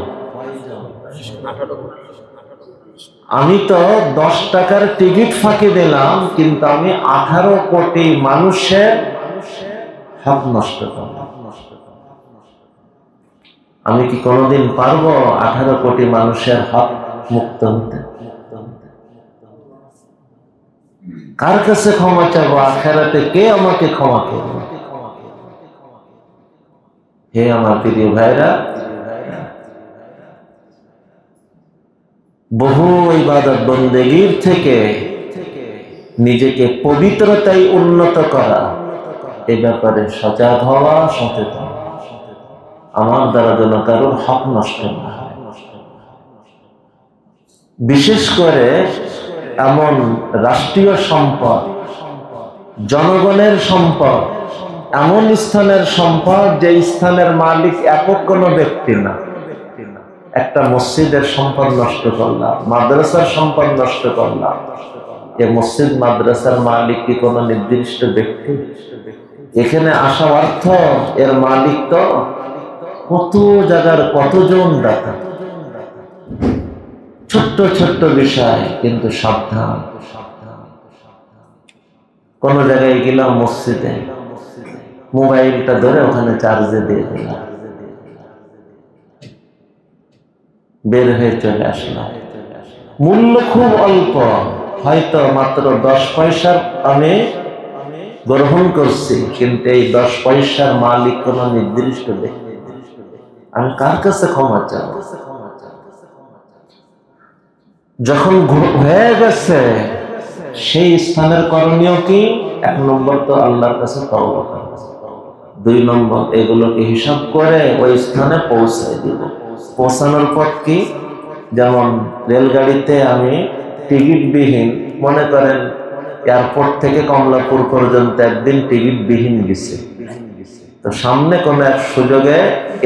S1: আমি তো 10 টাকার টিকিট ফাঁকি দিলাম, কিন্তু আমি 18 কোটি মানুষের হক নষ্ট করলাম। আমি কি কোনোদিন পারবো 18 কোটি মানুষের হক মুক্ত হতে? কার কাছে ক্ষমা চাবো? আখিরাতে কে আমাকে ক্ষমা করবে? হে আমার প্রিয় ভাইরা, বহু ইবাদত বন্দেগীর থেকে নিজেকে পবিত্রতায় উন্নত করা, এ ব্যাপারে সজাগ হওয়া, সচেতন। আমার দ্বারা যেন কারোর হক নষ্ট না হয়। বিশেষ করে এমন রাষ্ট্রীয় সম্পদ, জনগণের সম্পদ, এমন স্থানের সম্পদ যে স্থানের মালিক একক কোনো ব্যক্তি না। একটা মসজিদের সম্পদ নষ্ট করলাম, মাদ্রাসার সম্পদ নষ্ট করলাম, এ মসজিদ মাদ্রাসার মালিক কি কোনো নির্দিষ্ট ব্যক্তি? এখানে আসা অর্থ এর মালিক তো কত জায়গার কতজন দাতা। ছোট্ট ছোট্ট বিষয়, কিন্তু সাবধান। কোন জায়গায় গেলাম মসজিদে, মোবাইলটা ধরে ওখানে চার্জে দিয়ে দিলাম, বের হয়ে চলে আসলাম। মূল্য খুব অল্প, হয়তো মাত্র 10 পয়সার আমি গ্রহণ করছি, কিন্তু এই 10 পয়সার মালিক কোন নির্দিষ্ট ব্যক্তি। আমি কার কাছে ক্ষমা চাই? যখন হয়ে গেছে সেই স্থানের করণীয় কি? 1 নম্বর তো আল্লাহর কাছে তওবা করা, 2 নম্বর এগুলোকে হিসাব করে ওই স্থানে পৌঁছায় দিব। পৌঁছানোর পথ কি? যেমন রেলগাড়িতে আমি টিকিট বিহীন, মনে করেন এয়ারপোর্ট থেকে কমলাপুর পর্যন্ত একদিন টিকিট বিহীন গেছে, তো সামনে কোন এক সুযোগে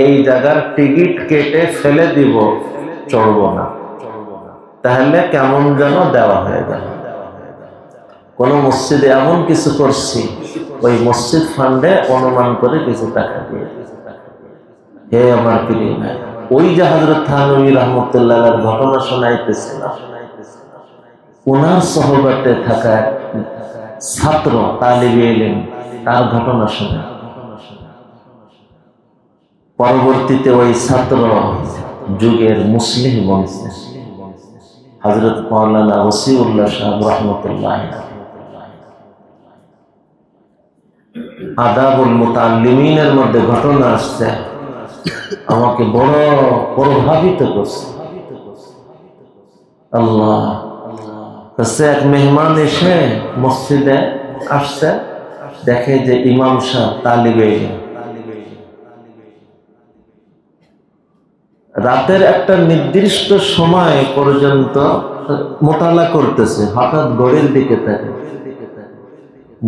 S1: এই জায়গার টিকিট কেটে ফেলে দিব, চড়ব না, তাহলে কেমন যেন দেওয়া হয়ে গেল। কোন মসজিদে এমন কিছু করছি, ওই মসজিদ ফান্ডে অনুমান করে কিছু টাকা দিয়ে। হে আমার প্রিয় ভাই, ওই যে হযরত থানভী রাহমাতুল্লাহর ঘটনা শোনাইতেছিলাম, ওনার সহবতে থাকা ছাত্র তালিবে ইলম, তার ঘটনা শোনা। পরবর্তীতে ওই ছাত্র যুগের মুসলিম বংশে হযরত মাওলানা ওসিউল্লাহ সাহেব রাহমাতুল্লাহ আদাবুল মুতাআল্লিমিনের মধ্যে ঘটনা আসছে, আমাকে বড় প্রভাবিত করছে। আল্লাহ, এক মেহমান এসে মসজিদে আসছে, দেখে যে ইমাম সাহেব তালিবে ইলম রাতের একটা নির্দিষ্ট সময় পর্যন্ত মোতালা করতেছে। হঠাৎ ঘড়ির দিকে তাকে,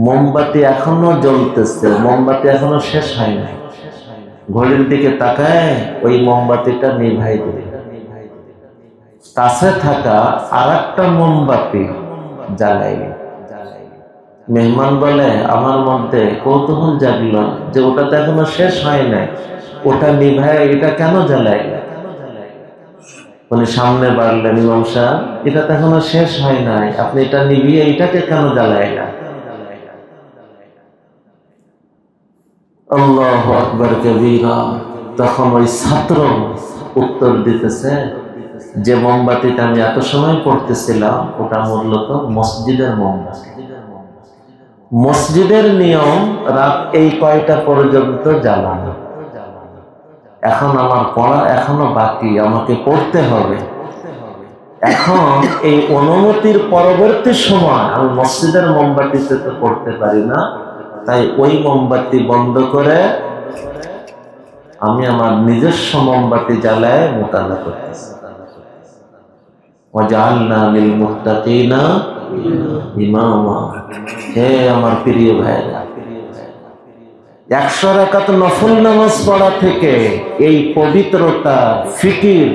S1: মোমবাতি এখনো জ্বলতেছে, মোমবাতি এখনো শেষ হয় না। ঘড়ির দিকে তাকায়, ওই মোমবাতিটা নিভাই দিল। কাছে থাকা আর একটা মোমবাতি জ্বালাই। মেহমান বলে, আমার মধ্যে কৌতূহল জাগলো যে ওটা তো এখনো শেষ হয় নাই, ওটা নিভায় এটা কেন জ্বালাই? উনি সামনে বাড়লেন, ইমাম সাহেব এটা তো এখনো শেষ হয় নাই, আপনি এটা নিভিয়ে এটাকে কেন জ্বালাই না? আল্লাহু আকবার কবীরা। তখন ওই ছাত্র উত্তর দিতেছে, যে মোমবাতিটা আমি এত সময় পড়তেছিলাম ওটা মূলত মসজিদের মোমবাতি। মসজিদের নিয়ম রাত এই কয়টা পর্যন্ত জ্বালানো। এখন আমার পড়া এখনো বাকি, আমাকে পড়তে হবে। এখন এই অনুমতির পরবর্তী সময় আমি মসজিদের মোমবাতিতে তো পড়তে পারি না, তাই ওই মোমবাতি বন্ধ করে আমি আমার নিজস্ব মোমবাতি জ্বালায় মোতালা করতেছি। ওয়াজআলনা লিল মুত্তাকিনা ইমামা। হে আমার প্রিয় ভাইরা, 100 রাকাত নফল নামাজ পড়া থেকে এই পবিত্রতা ফিকির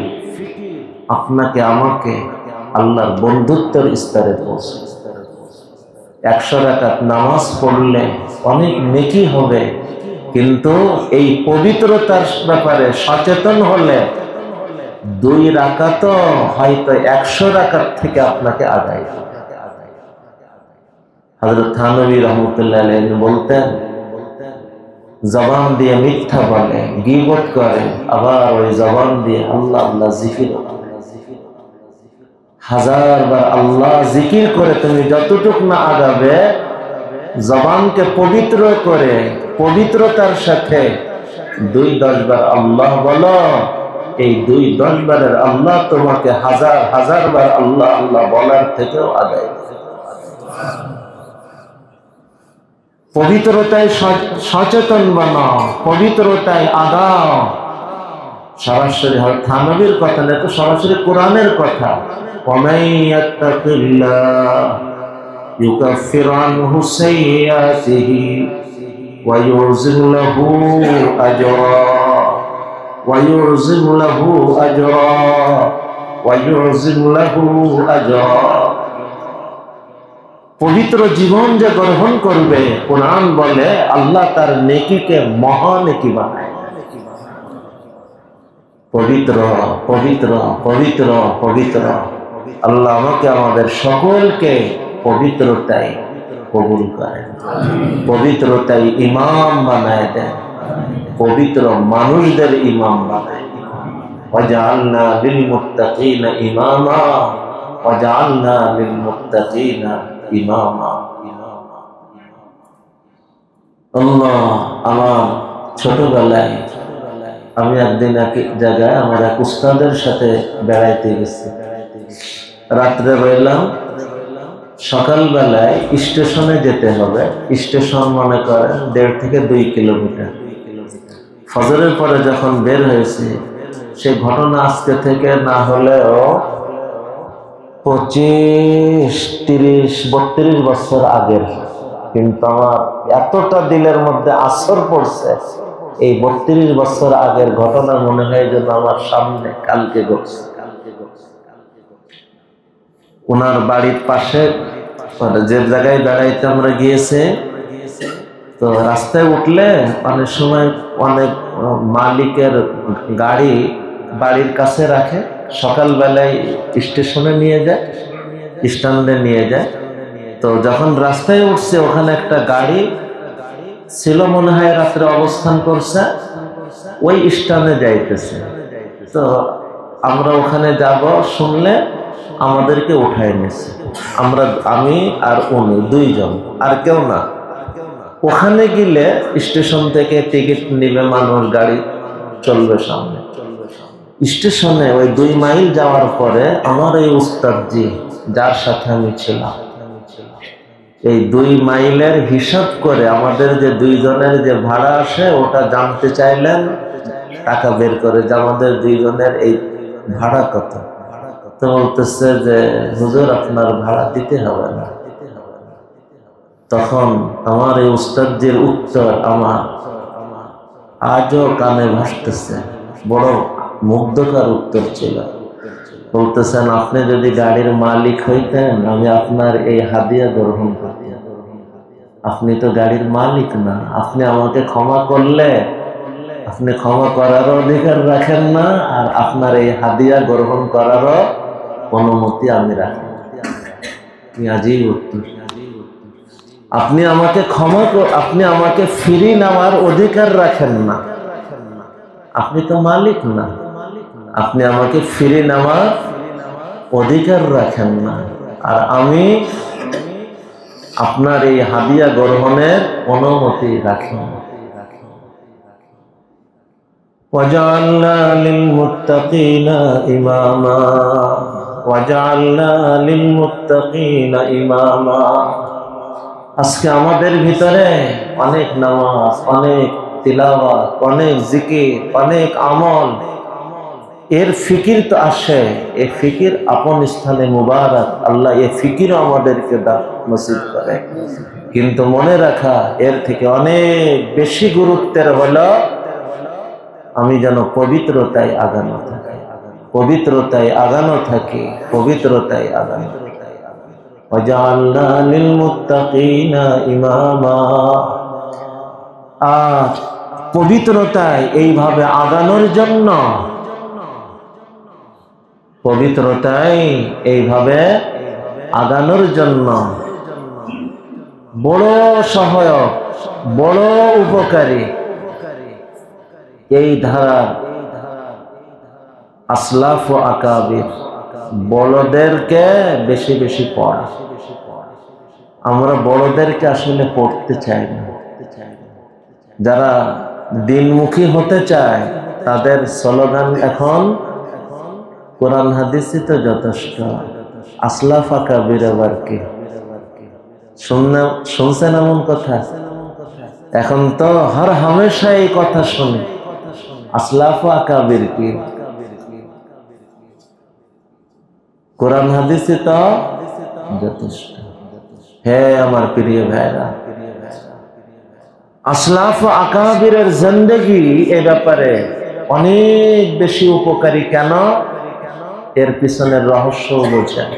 S1: আপনাকে আমাকে আল্লাহর বন্ধুত্বের স্তরে পৌঁছে। 100 রাকাত নামাজ পড়লে অনেক নেকি হবে, কিন্তু এই পবিত্রতার ব্যাপারে সচেতন হলে 2 রাকাত হয়তো 100 রাকাত থেকে আপনাকে আগায়। হযরত থানভী রাহমাতুল্লাহ আলাইহি বলতেন, জবান দিয়ে মিথ্যা বলে, গীবত করে, আবার ওই জবান দিয়ে আল্লাহ আল্লাহ জিকির করে। 1000 বার আল্লাহ জিকির করে তুমি যতটুক না আগাবে, জবানকে পবিত্র করে পবিত্রতার সাথে 2-10 বার আল্লাহ বলো, এই 2-10 বারের আল্লাহ তোমাকে 1000 বার আল্লাহ আল্লাহ বলার থেকেও আগায়। পবিত্রতায় সচেতন বানাও, পবিত্রতায় আগাও। সরাসরি থানবীর কথা না, তো সরাসরি কোরআনের কথা। ওয়ামান ইয়াত্তাকিল্লাহ ইউকাফির আনহু সাইয়্যাতিহি ওয়া ইউযিম লাহু আজরা ওয়া ইউযিম লাহু আজরা ওয়া ইউযিম লাহু আজরা। পবিত্র জীবন যে গ্রহণ করবে, কোরআন বলে আল্লাহ তার নেকিকে মহা নেকি বানায়। পবিত্র পবিত্র পবিত্র পবিত্র। আল্লাহ আমাকে আমাদের সকলকে পবিত্রতায় কবুল করেন, পবিত্রতায় ইমাম বানায় দেন, পবিত্র মানুষদের ইমাম বানায়। ওয়াজআলনা লিল মুত্তাকিনা ইমামা ওয়াজআলনা লিল মুত্তাকিনা ইমামা। আল্লাহ, আমার ছোটবেলায় আমি একদিন এক জায়গায় আমার এক উস্তাদের সাথে বেড়াইতে গেছি। রাত্রে রইলাম, সকালবেলায় স্টেশনে যেতে হবে। স্টেশন মনে করেন 1.5 থেকে 2 কিলোমিটার। ফজরের পরে যখন বের হয়েছি, সেই ঘটনা আজকে থেকে না হলেও 25, 30, 32 বছর আগের। কিন্তু আমার এতটা দিলের মধ্যে আসর পড়ছে, এই 32 বছর আগের ঘটনা মনে হয় যেন আমার সামনে কালকে ঘটছে। ওনার বাড়ির পাশে যে জায়গায় বেড়াইতে আমরা গিয়েছে, তো রাস্তায় উঠলে অনেক সময় অনেক মালিকের গাড়ি বাড়ির কাছে রাখে, সকালবেলায় স্টেশনে নিয়ে যায়, স্ট্যান্ডে নিয়ে যায়। তো যখন রাস্তায় উঠছে, ওখানে একটা গাড়ি ছিল, মনে হয় রাত্রে অবস্থান করছে, ওই স্ট্যান্ডে যাইতেছে। তো আমরা ওখানে যাব শুনলে আমাদেরকে উঠায় নিয়েছে। আমি আর উনি 2 জন, আর কেউ না। ওখানে গেলে স্টেশন থেকে টিকিট নিবে মানুষ, গাড়ি চলবে সামনে। স্টেশনে ওই 2 মাইল যাওয়ার পরে আমার এই উস্তাদজি, যার সাথে আমি ছিলাম, এই 2 মাইলের হিসাব করে আমাদের যে 2 জনের যে ভাড়া আসে ওটা জানতে চাইলেন, টাকা বের করে যে আমাদের 2 জনের এই ভাড়া কত। তো বলতেছে যে হুজুর আপনার ভাড়া দিতে হবে না। তখন আমার এই উস্তাদজির উত্তর আমার আজও কানে ভাসতেছে, বড় মুগ্ধকর উত্তর ছিল। বলতেছেন, আপনি যদি গাড়ির মালিক হইতেন আমি আপনার এই হাদিয়া গ্রহণ করতাম। আপনি তো গাড়ির মালিক না, আপনি আমাকে ক্ষমা করলে আপনি ক্ষমা করারও অধিকার রাখেন না, আর আপনার এই হাদিয়া গ্রহণ করারও অনুমতি আমি রাখি। আজই উত্তর, আপনি আমাকে আপনি আমাকে ফিরি নেওয়ার অধিকার রাখেন না, আপনি তো মালিক না, আপনি আমাকে ফিরে নেওয়ার অধিকার রাখেন না, আর আমি আপনার এই হাদিয়া গ্রহণের অনুমতি রাখি না। ওয়াজআলনা লিল মুত্তাকিনা ইমামা ওয়াজআলনা লিল মুত্তাকিনা ইমামা। আজকে আমাদের ভিতরে অনেক নামাজ, অনেক তিলাওয়াত, অনেক জিকির, অনেক আমল, এর ফিকির তো আসে। এই ফিকির আপন স্থানে মুবারক, আল্লাহ এই ফিকির আমাদেরকে নসিব করে। কিন্তু মনে রাখা এর থেকে অনেক বেশি গুরুত্বের হলো আমি যেন পবিত্রতায় আগানো থাকি, পবিত্রতায় আগানো থাকি, পবিত্রতায় আগানো থাকি। ওয়াজআলনা লিল মুত্তাকিনা ইমামা। আর পবিত্রতায় এইভাবে আগানোর জন্য, পবিত্রতায় এইভাবে আগানোর জন্য বড় সহায়ক, বড় উপকারী এই ধারা আসলাফ ও আকাবির, বড়দেরকে বেশি বেশি পড়া। আমরা বড়দেরকে আসলে পড়তে চাই না। যারা দিনমুখী হতে চায় তাদের স্লোগান এখন কোরআন হাদিসই তো যথেষ্ট, আসলাফ আকাবির আবার কি শুনছেন এমন কথা? এখন তো হর হামেশা এই কথা শুনি, আসলাফ আকাবির কি? কোরআন হাদিসে তো যথেষ্ট। হে আমার প্রিয় ভাইরা, আসলাফ আকাবিরের জিন্দেগি এ ব্যাপারে অনেক বেশি উপকারী। কেন? এর পিছনের রহস্য বোঝেন।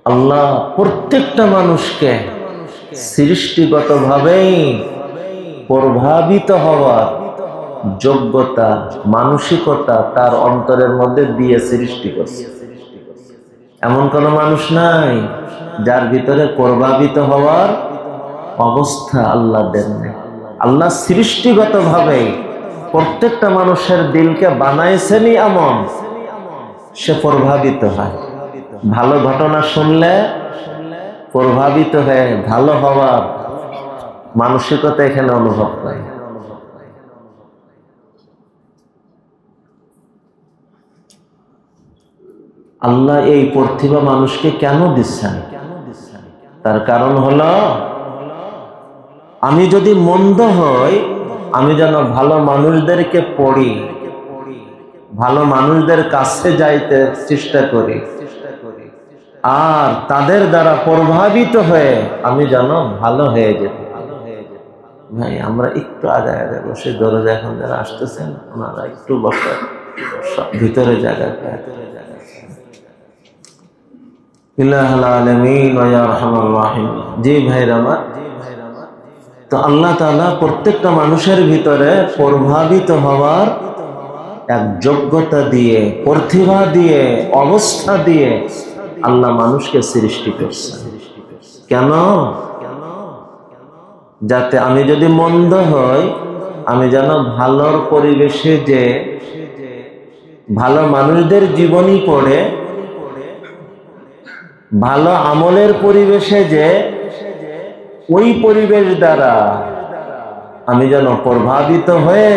S1: আল্লাহ প্রত্যেকটা মানুষকে সৃষ্টিগতভাবেই প্রভাবিত হওয়ার যোগ্যতা, মানসিকতা তার অন্তরের মধ্যে দিয়ে সৃষ্টি করছে। এমন কোন মানুষ নাই যার ভিতরে প্রভাবিত হওয়ার অবস্থা আল্লাহ দেন না। আল্লাহ সৃষ্টিগতভাবে প্রত্যেকটা মানুষের দিলকে বানাইছেনই এমন সে প্রভাবিত হয়। ভালো ঘটনা শুনলে প্রভাবিত হয়ে ভালো হওয়ার মানসিকতা এখানে অনুভব করে। আল্লাহ এই প্রতিভা মানুষকে কেন দিচ্ছেন? তার কারণ হলো আমি যদি মন্দ হই, আমি যেন ভালো মানুষদেরকে পড়ি, ভালো মানুষদের কাছে যাইতে চেষ্টা করি, আর তাদের দ্বারা প্রভাবিত হয়ে আমি যেন ভালো হয়ে যেতে। ভাই আমরা একটু আগে আগে বসে দরজা, এখন যারা আসতেছেন ওনারা একটু বসে ভিতরে জায়গা। জি ভাইরা আমার, তো আল্লাহ তাআলা প্রত্যেকটা মানুষের ভিতরে প্রভাবিত হওয়ার এক যোগ্যতা দিয়ে, প্রতিভা দিয়ে, অবস্থা দিয়ে আল্লাহ মানুষকে সৃষ্টি করছে। কেন? যাতে আমি যদি মন্দ হই, আমি যেন ভালোর পরিবেশে যে ভালো মানুষদের জীবনী পড়ে, ভালো আমলের পরিবেশে যে ওই পরিবেশ দ্বারা আমি যেন প্রভাবিত হয়ে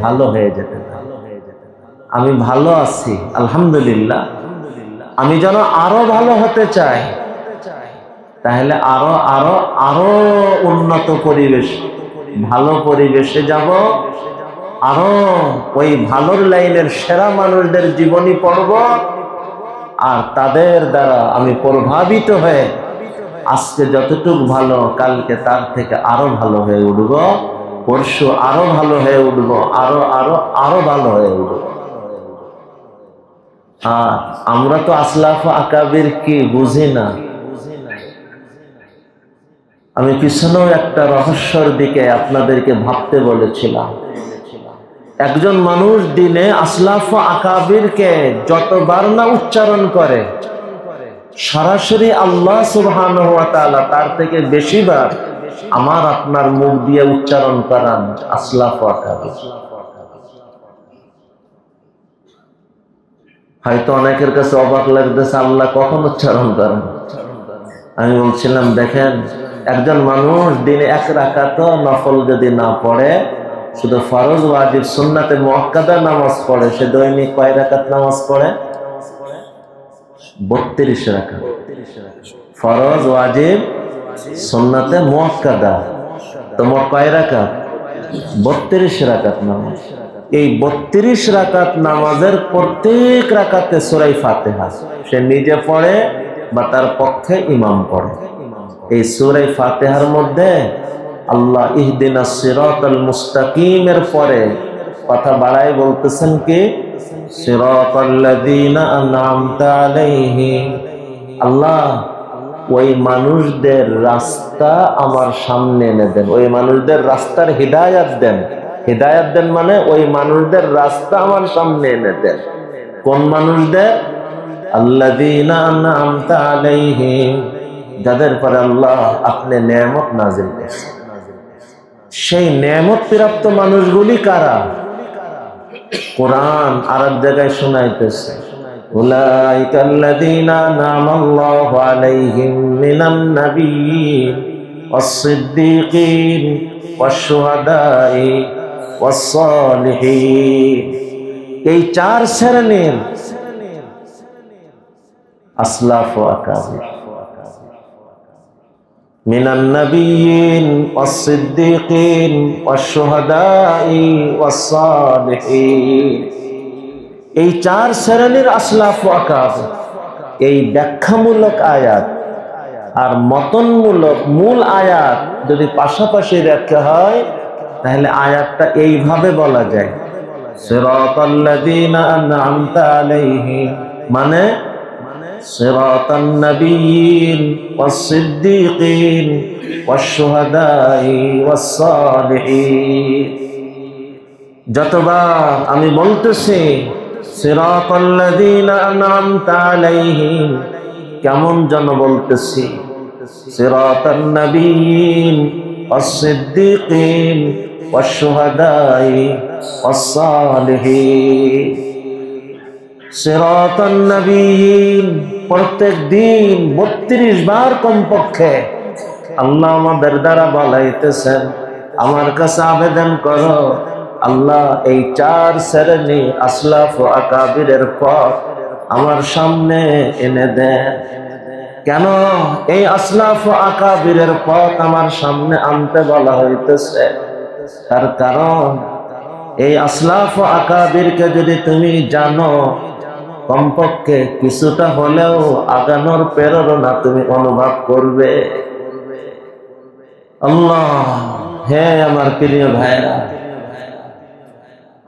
S1: ভালো হয়ে যেতে পারি। আমি ভালো আছি আলহামদুলিল্লাহ, আমি যেন আরো ভালো হতে চাই, তাহলে আরো আরো আরো উন্নত পরিবেশ, ভালো পরিবেশে যাব, আরো ওই ভালোর লাইনের সেরা মানুষদের জীবনী পড়ব, আর তাদের দ্বারা আমি প্রভাবিত হয়ে আজকে যতটুকু ভালো, কালকে তার থেকে আরো ভালো হয়ে উঠব, পরশু আরো ভালো হয়ে উঠব, আরো আরো আরো ভালো হয়ে উঠব। আর আমরা তো আসলাফ আকাবির কি বুঝি না। আমি পিছনেও একটা রহস্যর দিকে আপনাদেরকে ভাবতে বলেছিলাম। একজন মানুষ দিনে আসলাফ আকাবিরকে যতবার না উচ্চারণ করে, সরাসরি আল্লাহ সুবহানাহু ওয়া তাআলা তার থেকে বেশিবার আমার আপনার মুখ দিয়ে উচ্চারণ করান আসলাফ আকাবির। হয়তো অনেকের কাছে অবাক লাগতেছে, আল্লাহ কখন উচ্চারণ করেন? আমি বলছিলাম দেখেন, একজন মানুষ দিনে এক রাকাত নফল যদি না পড়ে, শুধু ফরজ ওয়াজিব সুন্নাতে মুআক্কাদা নামাজ পড়ে, সে দৈনিক কয় রাকাত নামাজ পড়ে? 32 রাকাত। ফরজ ওয়াজিব সুন্নাতে মুআক্কাদা, তো মোট কয় রাকাত? 32 রাকাত নামাজ। এই 32 রাকাত নামাজের প্রত্যেক রাকাতে সূরা ফাতিহা সে নিজে পড়ে বা তার পক্ষে ইমাম পড়ে। এই সূরা ফাতিহার মধ্যে আল্লাহ ইহদিনাস সিরাতাল মুস্তাকিমের পরে কথা বাড়ায় বলতেছেন কি সিরাতাল্লাযীনা আন'আমতা আলাইহিম। আল্লাহ ওই মানুষদের রাস্তা আমার সামনে এনে দেন, ওই মানুষদের রাস্তার হিদায়াত দেন। হিদায়াত দেন মানে ওই মানুষদের রাস্তা আমার সামনে এনে দেন। কোন মানুষদের? আল্লাযীনা আন'আমতা আলাইহিম, যাদের পর আল্লাহ আপনি নেয়ামত নাযিল করেছেন। সেই নেয়ামত প্রাপ্ত মানুষগুলি কারা? কোরআন আরেক জায়গায় শোনাইতেছে উলাইকাল্লাযীনা আন'আমাল্লাহু আলাইহিম মিনান নাবিয়্যিন ওয়াস-সিদ্দীকিন ওয়াশ-শুহাদাই ওয়াস-সালিহিন। এই চার শ্রেণীর আসলাফ ও আকাবির, মিনান নাবিয়্যিন ওয়াস-সিদ্দীকিন ওয়াশ-শুহাদাই ওয়াস-সালিহিন। এই চার শ্রেণীর আসলাফ ও আকাবির। এই ব্যাখ্যামূলক আয়াত আর মতনমূলক মূল আয়াত যদি পাশাপাশি ব্যাখ্যা হয় তাহলে আয়াতটা এইভাবে বলা যায় সিরাতাল্লাযীনা আন'আমতা আলাইহিম, মানে সিরাতান নাবিয়্যিন ওয়াস-সিদ্দীকিন ওয়াশ-শুহাদাই ওয়াস-সালিহিন। যতবার আমি বলতেছি সিরাতাল্লাযীনা আন'আমতা আলাইহিম, কেমন যেন বলতেছি সিরাতান নাবিয়্যিন ওয়াস-সিদ্দীকিন ওয়াশ-শুহাদাই ওয়াস-সালিহিন। সিরাতান নাবিয়্যিন প্রত্যেক দিন 32 বার কমপক্ষে আল্লাহ আমাদের দ্বারা বলাইতেছেন, আমার কাছে আবেদন করো আল্লাহ এই চার শ্রেণী আসলাফ ও আকাবিরের পথ আমার সামনে এনে দেন। কেন এই আসলাফ ও আকাবিরের পথ আমার সামনে আনতে বলা হইতেছে? তার কারণ এই আসলাফ ও আকাবিরকে যদি তুমি জানো, কমপক্ষে কিছুটা হলেও আগানোর প্রেরণা তুমি অনুভব করবে। আল্লাহ, হে আমার প্রিয় ভাইরা,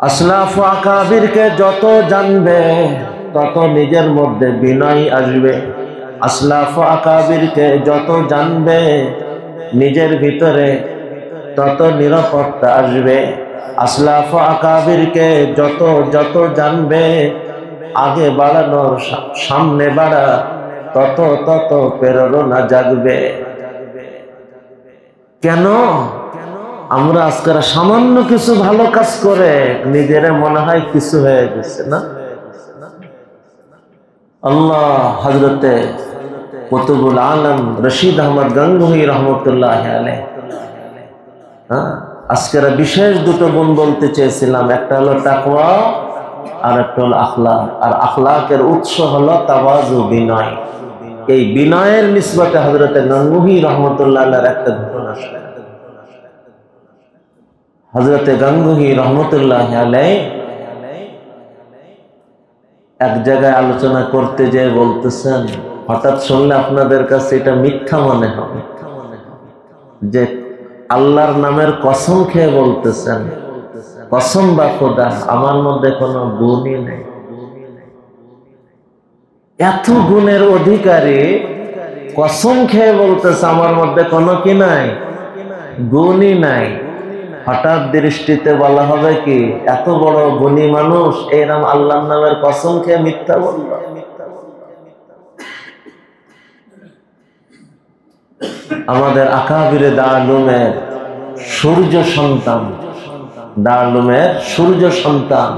S1: আসলাফ ও আকাবিরকে যত জানবে তত নিজের মধ্যে বিনয় আসবে। আসলাফ ও আকাবিরকে যত জানবে নিজের ভিতরে তত নিরাপত্তা আসবে। আসলাফ ও আকাবিরকে যত যত জানবে আগে বাড়ানোর, সামনে বাড়া, তত তত প্রেরণা জাগবে। কেন আমরা আজকাল সামান্য কিছু ভালো কাজ করে নিজের মনে হয় কিছু হয়ে গেছে না? আল্লাহ হযরতে কুতুবুল আলম রশিদ আহমদ গঙ্গোহী রহমতুল্লাহ আলাইহি আজকের বিশেষ দুটো গুণ বলতে চেয়েছিলাম। একটা হলো তাকওয়া আর একটা হলো আখলাক। আর আখলাকের উৎস হলো তাওয়াজু, বিনয়। এই বিনয়ের নিসবতে হযরতে গঙ্গোহী রহমতুল্লাহ আলাইহির একটা ঘটনা শোনা। হযরতে গঙ্গোহী রহমতুল্লাহ আলাইহি এক জায়গায় আলোচনা করতে যেয়ে বলতেছেন, হঠাৎ শুনলে আপনাদের কাছে এটা মিথ্যা মনে হবে যে আল্লাহর নামের কসম খেয়ে বলতেছেন, কসম বা খোদা আমার মধ্যে কোনো গুণই নেই। এত গুণের অধিকারী কসম খেয়ে বলতেছে আমার মধ্যে কোনো কি নাই, গুণই নাই। হঠাৎ দৃষ্টিতে বলা হবে কি এত বড় গুণী মানুষ এরকম আল্লাহর নামের কসম খেয়ে মিথ্যা বলল? আমাদের আকাবিরে দারুমের সূর্য সন্তান, দারুমের সূর্য সন্তান,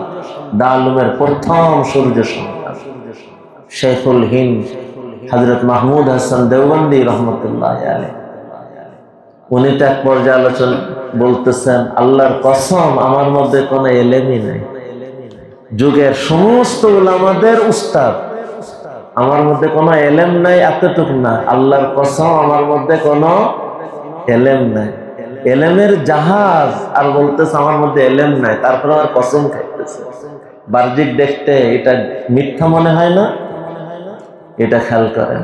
S1: দারুমের প্রথম সূর্য সন্তান শেখুল হিন্দ হযরত মাহমুদ হাসান দেওবন্দি রহমতুল্লাহ আলাইহি, উনি তো এক পর্যায়ে আলোচনা বলতেছেন আল্লাহর কসম আমার মধ্যে কোনো এলেমই নাই। যুগের সমস্ত উলামাদের উস্তাদ, আমার মধ্যে কোনো এলেম নাই, এতটুকু না, আল্লাহর কসম আমার মধ্যে কোনো এলেম নাই। এলেমের জাহাজ আর বলতেছে আমার মধ্যে এলেম নাই, তারপর আমার কসম খাইতেছে। বাহ্যিক দেখতে এটা মিথ্যা মনে হয় না? এটা খেয়াল করেন।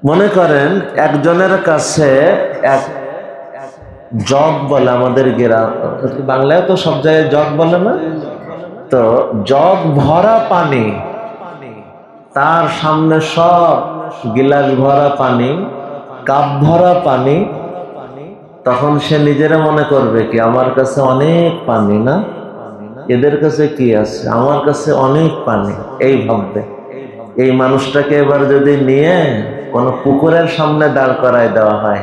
S1: মনে করেন একজনের কাছে এক জগ বলে, আমাদের গ্রাম বাংলায় তো সব জায়গায় জগ বলে না, তো জগ ভরা পানি, তার সামনে সব গিলাস ভরা পানি, কাপ ভরা পানি, তখন সে নিজেরা মনে করবে কি আমার কাছে অনেক পানি, না এদের কাছে কি আছে, আমার কাছে অনেক পানি, এই ভাববে। এই মানুষটাকে এবার যদি নিয়ে কোনো পুকুরের সামনে দাঁড় করায় দেওয়া হয়,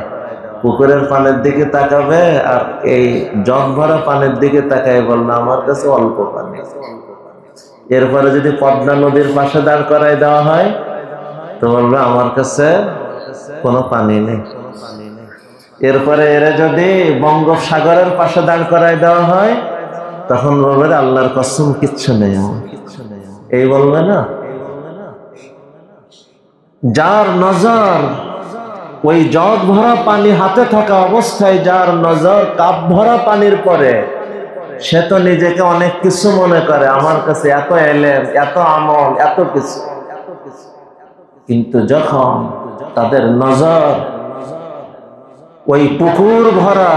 S1: পুকুরের পানির দিকে তাকাবে আর এই জগ ভরা পানির দিকে তাকায় বলবে আমার কাছে অল্প পানি। এরপরে যদি পদ্মা নদীর পাশে দাঁড় করায় দেওয়া হয় তো বলবে আমার কাছে কোনো পানি নেই। এরপরে এরা যদি বঙ্গোপসাগরের পাশে দাঁড় করায় দেওয়া হয় তখন বলবে আল্লাহর কসম কিচ্ছু নেই আমার, এই বলবে না। যার নজর ওই জগ ভরা পানি হাতে থাকা অবস্থায়, যার নজর কাপ ভরা পানির পরে, সে তো নিজেকে অনেক কিছু মনে করে, আমার কাছে এত এলেম, এত আমল, এত কিছু। কিন্তু যখন তাদের নজর ওই পুকুর ভরা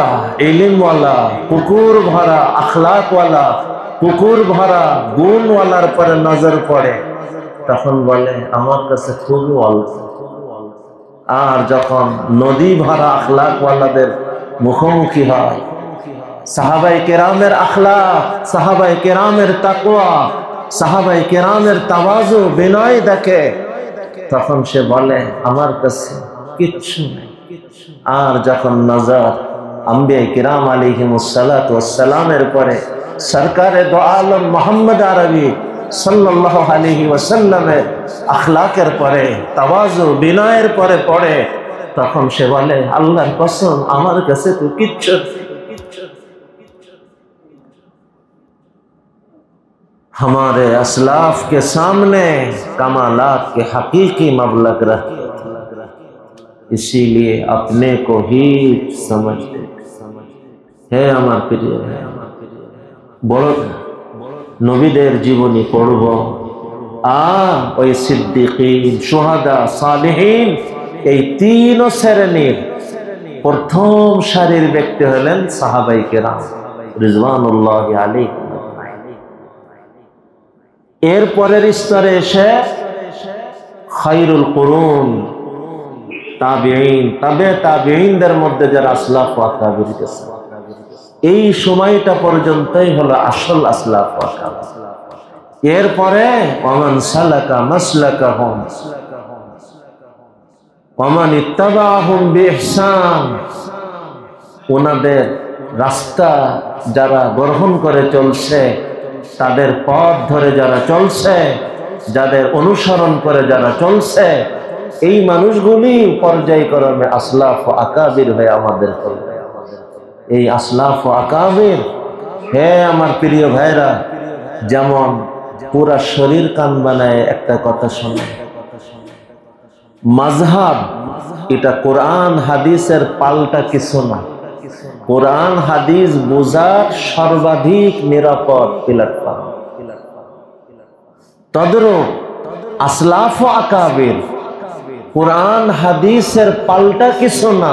S1: ইলমওয়ালা, পুকুর ভরা আখলাকওয়ালা, পুকুর ভরা গুণওয়ালার পরে নজর পড়ে, তখন বলে আমার কাছে খুবই অল্প। আর যখন নদী ভরা আখলাকওয়ালাদের মুখোমুখি হয়, সাহাবায়ে কেরামের আখলাক, সাহাবায়ে কেরামের তাকওয়া, সাহাবায়ে কেরামের তাওয়াজু, বিনয় দেখে, তখন সে বলে আমার কাছে কিচ্ছু নেই। আর যখন নজর আম্বিয়া কিরাম আলাইহিমুস সালাতু ওয়াস সালামের পরে সরকারে দো আলম মুহাম্মদ আরবি সাল্লাল্লাহু আলাইহি ওয়াসাল্লামের আখলাকের পরে, তাওয়াজু বিনয়ের পরে পড়ে, তখন সে বলে আল্লাহর কসম আমার কাছে তো কিচ্ছু। हमारे असलाफ के सामने कमालात के हकीकी मबलग रखे, इसीलिए अपने को ही समझते है। আমার প্রিয় বড় নবীদের জীবনী পড়ব, ওই সিদ্দিকিন, শুহাদা, সালেহিন, এই তিন শ্রেণীর প্রথম সারির ব্যক্তি হলেন সাহাবায়ে কেরাম রিজওয়ানুল্লাহি আলাইহিম। এর পরের স্তরে এসে খায়রুল কুরুন, তাবিঈন, তাবিঈনদের মধ্যে যারা আসলাফ ওয়া তাবিঈন গেছে, এই সময়টা পর্যন্তই হলো আসল আসলাফ ওয়া তাবিঈন। এরপরে ওয়ামান সালাকা মাসলাকাহুম ওয়ামান ইত্তাবাহুম বিইহসান, ওনাদের রাস্তা যারা গ্রহণ করে চলছে, তাদের পথ ধরে যারা চলছে, যাদের অনুসরণ করে যারা চলছে, এই মানুষগুলি পর্যায়ক্রমে আসলাফ ও আকাবির হয়ে আমাদের চলবে। এই আসলাফ ও আকাবির, হে আমার প্রিয় ভাইরা, যেমন পুরা শরীর কান বানায় একটা কথা শোনে, মাযহাব এটা কোরআন হাদিসের পাল্টা কিছু না। কোরআন হাদিস বোঝার সর্বাধিক নিরাপদ প্ল্যাটফর্ম। তদ্রূপ আসলাফ ও আকাবির কোরআন হাদিসের পাল্টা কিছু না,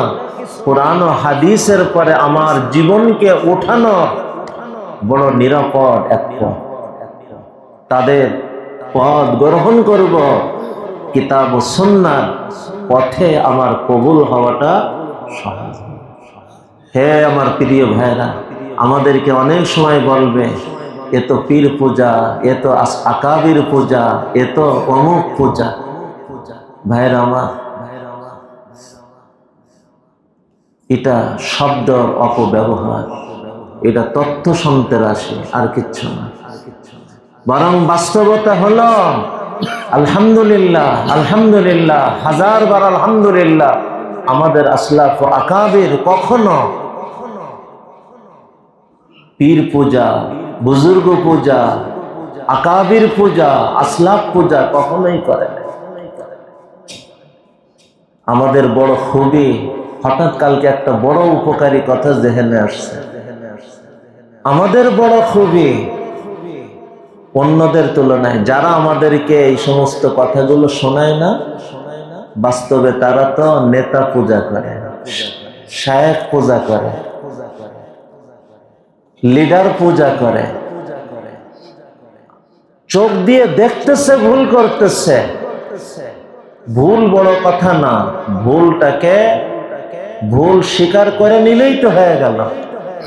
S1: কোরআন ও হাদিসের পরে আমার জীবনকে ওঠানো বড় নিরাপদ এক পথ। তাদের পথ গ্রহণ করব, কিতাব ও সুন্নাহর পথে আমার কবুল হওয়াটা সহজ। হে আমার প্রিয় ভাইরা, আমাদেরকে অনেক সময় বলবে এ তো পীর পূজা, এ তো আকাবির পূজা, এ তো অমুক পূজা। ভাইরা আমার, এটা শব্দর অপব্যবহার, এটা তথ্য সন্ত্রাসী, আর কিচ্ছু না। বরং বাস্তবতা হলো আলহামদুলিল্লাহ, আলহামদুলিল্লাহ, হাজার বার আলহামদুলিল্লাহ, আমাদের আসলাফ ও আকাবির কখনো পীর পূজা, বুজুর্গ পূজা, আকাবির পূজা, আসলাফ পূজা কখনোই করে না। আমাদের বড় খুবই হঠাৎ কালকে একটা বড় উপকারী কথা জেহেনে আসছে। আমাদের বড় খুবই অন্যদের তুলনায় যারা আমাদেরকে এই সমস্ত কথাগুলো শোনায় না, বাস্তবে তারা তো নেতা পূজা করে, শায়েখ পূজা করে, লিডার পূজা করে। চোখ দিয়ে দেখতেছে ভুল করতেছে, ভুল বড় কথা না, ভুলটাকে ভুল স্বীকার করে নিলেই তো হয়ে গেল।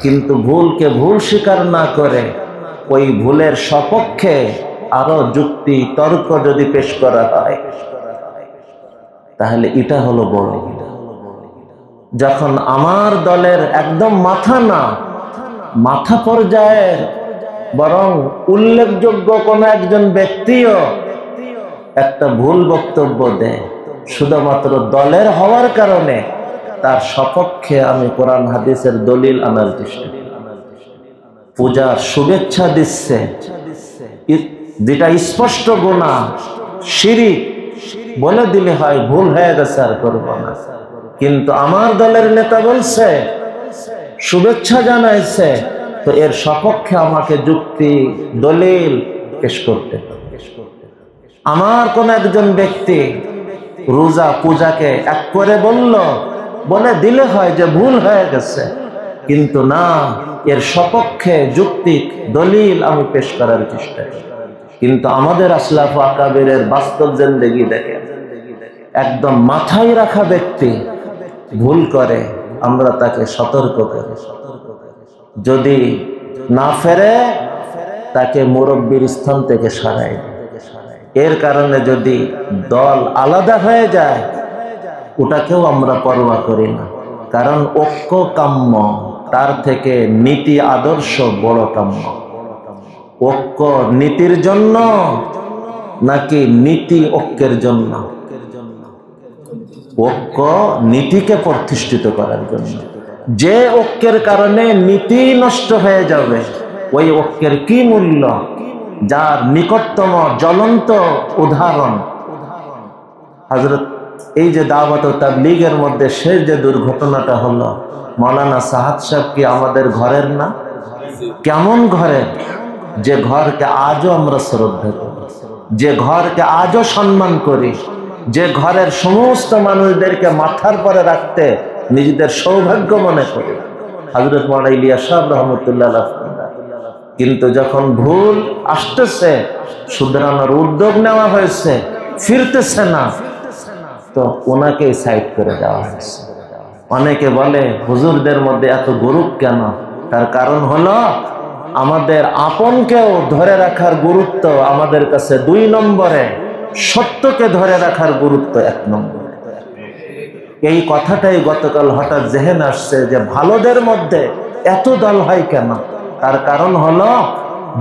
S1: কিন্তু ভুলকে ভুল স্বীকার না করে ওই ভুলের সপক্ষে আরো যুক্তি তর্ক যদি পেশ করা হয়, তাহলে এটা হলো বড়। যখন আমার দলের একদম মাথা না, মাথা পর্যায়ে বরং উল্লেখযোগ্য কোন একজন ব্যক্তিও একটা ভুল বক্তব্য দেয়, শুধুমাত্র দলের হওয়ার কারণে তার সপক্ষে আমি কোরআন হাদিসের দলিল আনার চেষ্টা করি। পূজার শুভেচ্ছা দিচ্ছে, যেটা স্পষ্ট গুনাহ, শিরক, বলে দিলে হয় ভুল হয়ে গেছে আর করব না। কিন্তু আমার দলের নেতা বলছে, শুভেচ্ছা জানাইছে, তো এর সপক্ষে আমাকে যুক্তি দলিল পেশ করতে হবে। আমার কোন একজন ব্যক্তি রোজা পূজাকে এক করে বলে দিলে হয় যে ভুল হয়ে গেছে, কিন্তু না, এর সপক্ষে যুক্তি দলিল আমি পেশ করার চেষ্টা করি। কিন্তু আমাদের আসলাফ আকাবিরের বাস্তব জিন্দেগি দেখে, একদম মাথায় রাখা ব্যক্তি ভুল করে, আমরা তাকে সতর্ক করি, যদি না ফেরে তাকে মুরব্বির স্থান থেকে সরাই। এর কারণে যদি দল আলাদা হয়ে যায়, ওটাকেও আমরা পরোয়া করি না, কারণ ঐক্য কাম্য, তার থেকে নীতি আদর্শ বড় কাম্য। ঐক্য নীতির জন্য নাকি নীতি ঐক্যের জন্য? ঐক্য নীতিকে প্রতিষ্ঠিত করার জন্য। যে ঐক্যের কারণে নীতি নষ্ট হয়ে যাবে, ওই ঐক্যের কি মূল্য? যার নিকটতম জ্বলন্ত উদাহরণ হযরত এই যে দাওয়াত ও তাবলীগের মধ্যে শেষ যে দুর্ঘটনাটা হলো, মাওলানা সাহাদ সাহেব কি আমাদের ঘরের না? কেমন ঘরের? যে ঘরকে আজও আমরা শ্রদ্ধা করি, যে ঘরকে আজও সম্মান করি, যে ঘরের সমস্ত মানুষদেরকে মাথার পরে রাখতে নিজেদের সৌভাগ্য মনে করি, হযরত মাওলানা ইলিয়াস সাহেব রহমতুল্লাহ আলাইহি। কিন্তু যখন ভুল আসতেছে, শুধরানোর উদ্যোগ নেওয়া হয়েছে, ফিরতেছে না, তো ওনাকে সাইড করে দেওয়া হয়েছে। অনেকে বলে হুজুরদের মধ্যে এত গুরুত্ব কেন? তার কারণ হলো আমাদের আপনকেও ধরে রাখার গুরুত্ব আমাদের কাছে 2 নম্বরে, সত্যকে ধরে রাখার গুরুত্ব 1 নম্বরে। এই কথাটাই গতকাল হঠাৎ জেহেন আসছে যে ভালোদের মধ্যে এত দল হয় কেন? তার কারণ হলো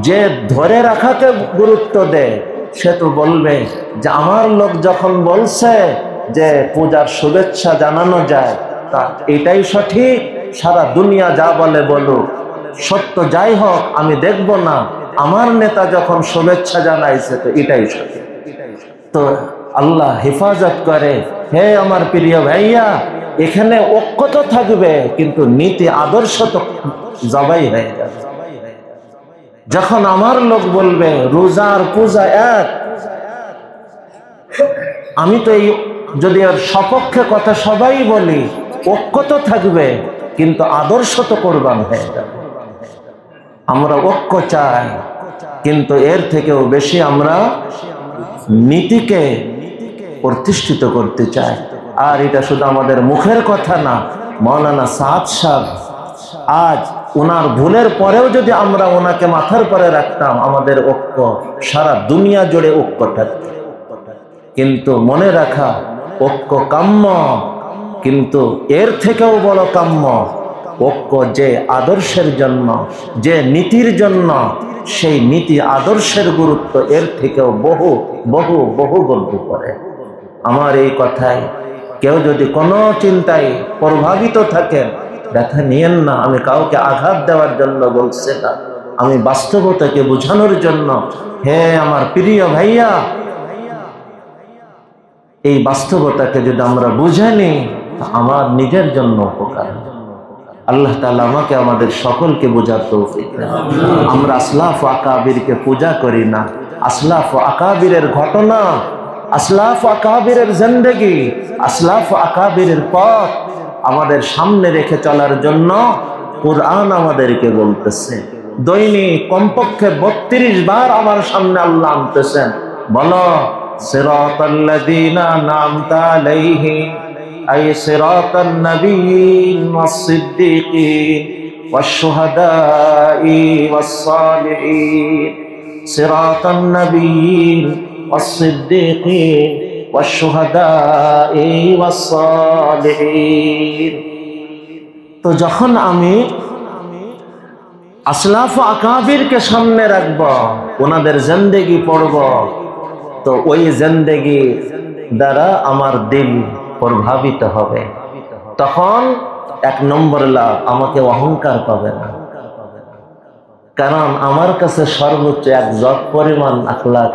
S1: যে ধরে রাখাকে গুরুত্ব দেয়, সে তো বলবে যে আমার লোক যখন বলছে যে পূজার শুভেচ্ছা জানানো যায়, তা এটাই সঠিক, সারা দুনিয়া যা বলে বলুক, সত্য যাই হোক আমি দেখব না, আমার নেতা যখন শুভেচ্ছা জানাইছে তো এটাই সঠিক। তো আল্লাহ হেফাজত করে। হে আমার প্রিয় ভাইয়া, এখানে ঐক্য তো থাকবে, কিন্তু নীতি আদর্শ তো জবাই হয়ে যাবে। যখন আমার লোক বলবে রোজা আর পূজা এক, আমি তো এই যদি এর সপক্ষে কথা সবাই বলি, ঐক্য তো থাকবে, কিন্তু আদর্শ তো কোরবান হয়ে যাবে। আমরা ঐক্য চাই, কিন্তু এর থেকেও বেশি আমরা নীতিকে প্রতিষ্ঠিত করতে চাই। আর এটা শুধু আমাদের মুখের কথা না, মাওলানা সাহাদ সাহেব আজ ওনার ভুলের পরেও যদি আমরা ওনাকে মাথার পরে রাখতাম, আমাদের ঐক্য সারা দুনিয়া জুড়ে ঐক্য থাকত। কিন্তু মনে রাখা, ঐক্য কাম্য, কিন্তু এর থেকেও বড় কাম্য ঐক্য যে আদর্শের জন্য, যে নীতির জন্য, সেই নীতি আদর্শের গুরুত্ব এর থেকেও বহু বহু বহু গল্প করে। আমার এই কথায় কেউ যদি কোনো চিন্তায় প্রভাবিত থাকেন, ব্যথা নিয়েন না। আমি কাউকে আঘাত দেওয়ার জন্য বলছি না, আমি বাস্তবতাকে বোঝানোর জন্য। হে আমার প্রিয় ভাইয়া, এই বাস্তবতাকে যদি আমরা বুঝে নিই, আমার নিজের জন্য উপকার। আল্লাহ তাআলা আমাকে আমাদের সকলকে বোঝার তৌফিক দেন। আমরা আসলাফ ও আকাবিরকে পূজা করি না, আসলাফ ও আকাবিরের ঘটনা আসলাফ আকাবিরের জিন্দেগি, আসলাফ আকাবিরের পথ আমাদের সামনে রেখে চলার জন্য কুরআন আমাদেরকে বলতেছে। দৈনিক কমপক্ষে 32 বার আমার সামনে আল্লাহ আনতেছেন, বলো সিরাতাল্লাযীনা আন'আমতা আলাইহিম আই সিরাতান নাবিয়্যিন ওয়াস-সিদ্দীকিন ওয়াশ-শুহাদাই ওয়াস-সালিহিন সিরাতান নাবিয়্যিন ওয়াস-সিদ্দীকিন ওয়াশ-শুহাদাই ওয়াস-সালিহিন। তো যখন আমি আসলাফ আকাবিরকে সামনে রাখব, ওনাদের জিন্দেগি পড়ব, তো ওই জিন্দেগি দ্বারা আমার দিল প্রভাবিত হবে। তখন 1 নম্বর লাভ, আমাকে অহংকার পাবে না, কারণ আমার কাছে সর্বোচ্চ 1 জগ পরিমাণ আখলাক,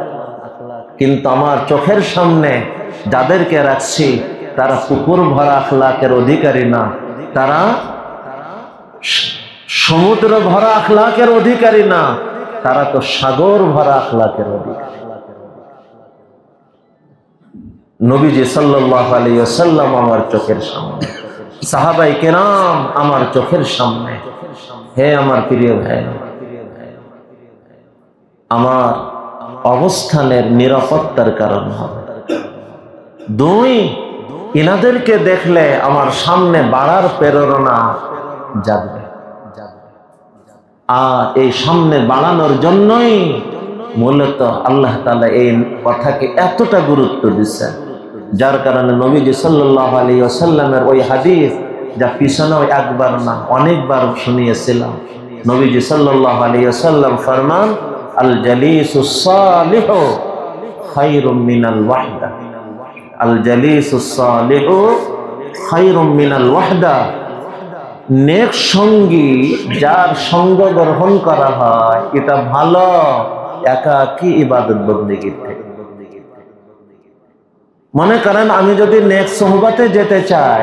S1: কিন্তু আমার চোখের সামনে যাদেরকে রাখছি তারা পুকুর ভরা আখলাকের অধিকারী না, তারা সমুদ্র ভরা আখলাকের অধিকারী না, তারা তো সাগর ভরা আখলাকের অধিকারী। নবীজি সাল্লাল্লাহু আলাইহি ওয়াসাল্লাম আমার চোখের সামনে, সাহাবায়ে কেরাম আমার চোখের সামনে। হে আমার প্রিয় ভাই, আমার অবস্থানের নিরাপত্তার কারণ হবে। 2, ইনাদেরকে দেখলে আমার সামনে বাড়ার প্রেরণা জাগবে। আর এই সামনে বাড়ানোর জন্যই মূলত আল্লাহ তাআলা এই কথাকে এতটা গুরুত্ব দিচ্ছেন, যার কারণে নবীজি সাল্লাল্লাহু আলাইহি ওয়াসাল্লামের ওই হাদিস, যা পিছনেও একবার না অনেকবার শুনিয়েছিলাম, নবীজি সাল্লাল্লাহু আলাইহি ওয়াসাল্লাম ফরমান, আল জালিসুস সালিহু খায়রুম মিনাল ওয়াহদা, আল জালিসুস সালিহু খায়রুম মিনাল ওয়াহদা। নেক সঙ্গী যার সঙ্গ গ্রহণ করা হয় এটা ভালো একাকী ইবাদত বন্দেগীর থেকে। মনে করেন আমি যদি নেক সোহবতে যেতে চাই,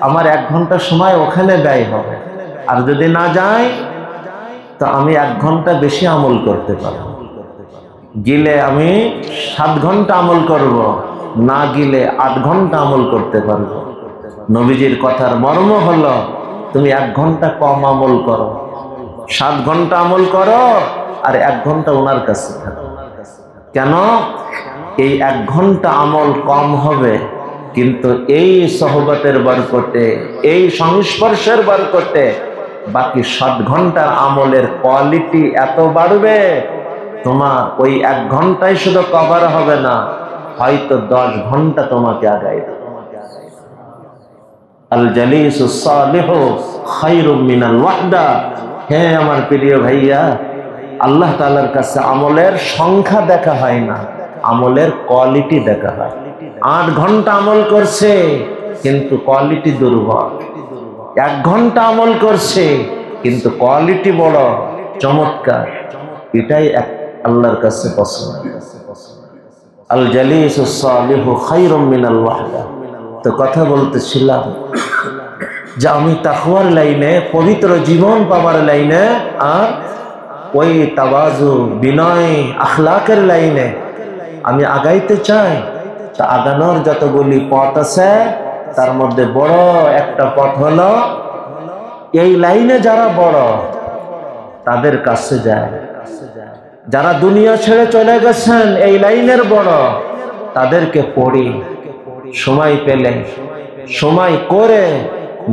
S1: আমার 1 ঘন্টা সময় ওখানে ব্যয় হবে, আর যদি না যাই তো আমি 1 ঘন্টা বেশি আমল করতে পারব। গিলে আমি 7 ঘন্টা আমল করব, না গিলে 8 ঘন্টা আমল করতে পারব। নবীজির কথার মর্ম হলো, তুমি 1 ঘন্টা কম আমল করো, 7 ঘন্টা আমল করো, আর 1 ঘন্টা ওনার কাছে থাকো। কেন? এই 1 ঘন্টা আমল কম হবে, কিন্তু এই সহবতের বরকতে, এই সংস্পর্শের বরকতে বাকি 7 ঘন্টার আমলের কোয়ালিটি এত বাড়বে, তোমার ওই 1 ঘন্টায় শুধু কভার হবে না, হয়তো 10 ঘন্টা তোমাকে আগায় দেবে। আল জালিসুস সালিহু খায়রুম মিনাল ওয়াহদা। হে আমার প্রিয় ভাইয়া, আল্লাহ তাআলার কাছে আমলের সংখ্যা দেখা হয় না, আমলের কোয়ালিটি দেখা হয়। 8 ঘন্টা আমল করছে কিন্তু কোয়ালিটি দুর্বল, 1 ঘন্টা আমল করছে কিন্তু কোয়ালিটি বড় চমৎকার, এটাই আল্লাহর কাছে পছন্দ। আল জালিসুস সালিহু খায়রুম মিনাল ওয়াহদা। তো কথা বলতেছিলাম যে আমি তাকওয়ার লাইনে, পবিত্র জীবন পাবার লাইনে, আর ওই তাওয়াজু বিনয় আখলাকের লাইনে আমি আগাইতে চাই। তা আগানোর যতগুলি পথ আছে তার মধ্যে বড় একটা পথ হলো, এই লাইনে যারা বড় তাদের কাছে যায়, যারা দুনিয়া ছেড়ে চলে গেছেন এই লাইনের বড়, তাদেরকে পড়ি, সময় পেলে সময় করে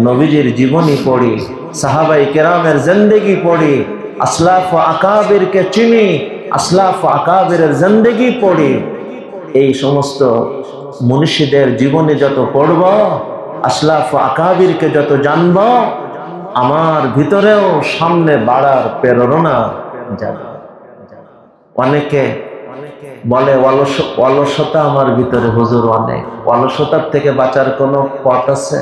S1: নবীজির জীবনী পড়ি, সাহাবায়ে কেরামের জিন্দেগি পড়ি, আসলাফ ও আকাবিরকে চিনি, আসলাফ ও আকাবিরের জিন্দেগি পড়ি। এই সমস্ত মুনশিদের জীবনে যত পড়ব, আসলাফ ও আকাবিরকে যত জানব, আমার ভিতরেও সামনে বাড়ার প্রেরণা যাবে। অনেকে বলে অলসতা আমার ভিতরে, হুজুর অনেক অলসতার থেকে বাঁচার কোনো পথ আছে?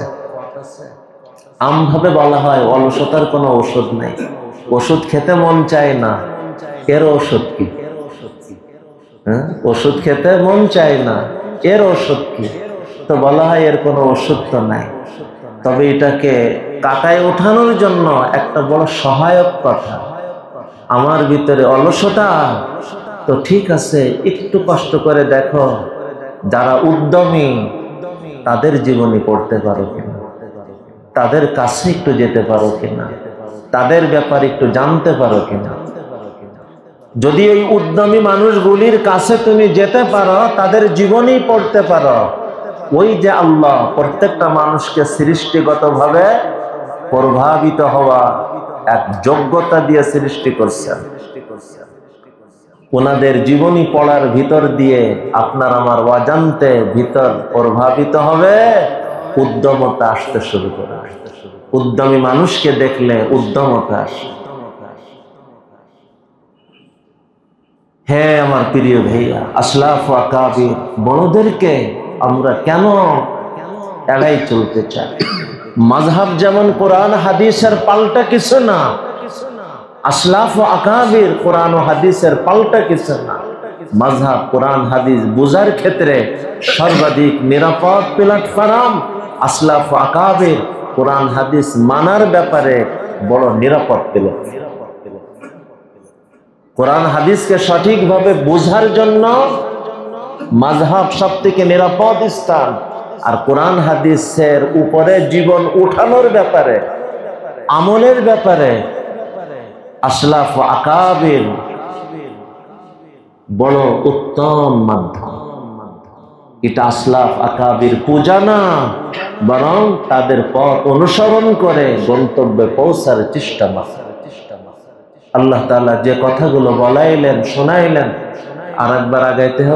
S1: আমভাবে বলা হয় অলসতার কোনো ওষুধ নেই, ওষুধ খেতে মন চায় না, এর ওষুধ কি? ওষুধ খেতে মন চায় না, এর ওষুধ কি? তো বলা হয় এর কোনো ওষুধ তো নাই, তবে এটাকে কাটায় ওঠানোর জন্য একটা বড় সহায়ক কথা। আমার ভিতরে অলসতা, তো ঠিক আছে একটু কষ্ট করে দেখো, যারা উদ্যমী তাদের জীবনী পড়তে পারো কিনা, তাদের কাছে একটু যেতে পারো কিনা, তাদের ব্যাপারে একটু জানতে পারো কিনা। যদি এই উদ্যমী মানুষগুলির কাছে তুমি যেতে পারো, তাদের জীবনী পড়তে পারো, ওই যে আল্লাহ প্রত্যেকটা মানুষকে সৃষ্টিগতভাবে প্রভাবিত হওয়া এক যোগ্যতা দিয়ে সৃষ্টি করছেন, ওনাদের জীবনী পড়ার ভিতর দিয়ে আপনার আমার অজান্তে ভিতর প্রভাবিত হবে, উদ্যমতা আসতে শুরু করে। উদ্যমী মানুষকে দেখলে উদ্যমতা আসে। হ্যাঁ আমার প্রিয় ভাইয়া, আসলাফ ও আকাবির বড়দেরকে আমরা কেন এড়াই চলতে চাই? মাযহাব যেমন কোরআন হাদিসের পাল্টা কিছু না, আসলাফ ও আকাবির কোরআন ও হাদিসের পাল্টা কিছু না। মাযহাব কোরআন হাদিস বোঝার ক্ষেত্রে সর্বাধিক নিরাপদ প্ল্যাটফর্ম, আসলাফ ও আকাবির কোরআন হাদিস মানার ব্যাপারে বড় নিরাপদ প্ল্যাটফর্ম। কোরআন হাদিসকে সঠিকভাবে বোঝার জন্য মাযহাব সবথেকে নিরাপদ স্থান, আর কোরআন হাদিসের উপরে জীবন উঠানোর ব্যাপারে, আমলের ব্যাপারে আসলাফ ও আকাবির বড় উত্তম মাধ্যম। এটা আসলাফ আকাবির পূজা না, বরং তাদের পথ অনুসরণ করে গন্তব্যে পৌঁছার চেষ্টা মাত্র। আল্লাহ তাআলা যে কথাগুলো বলাইলেন, শোনাইলেন, আর একবার আগাইতে হবে।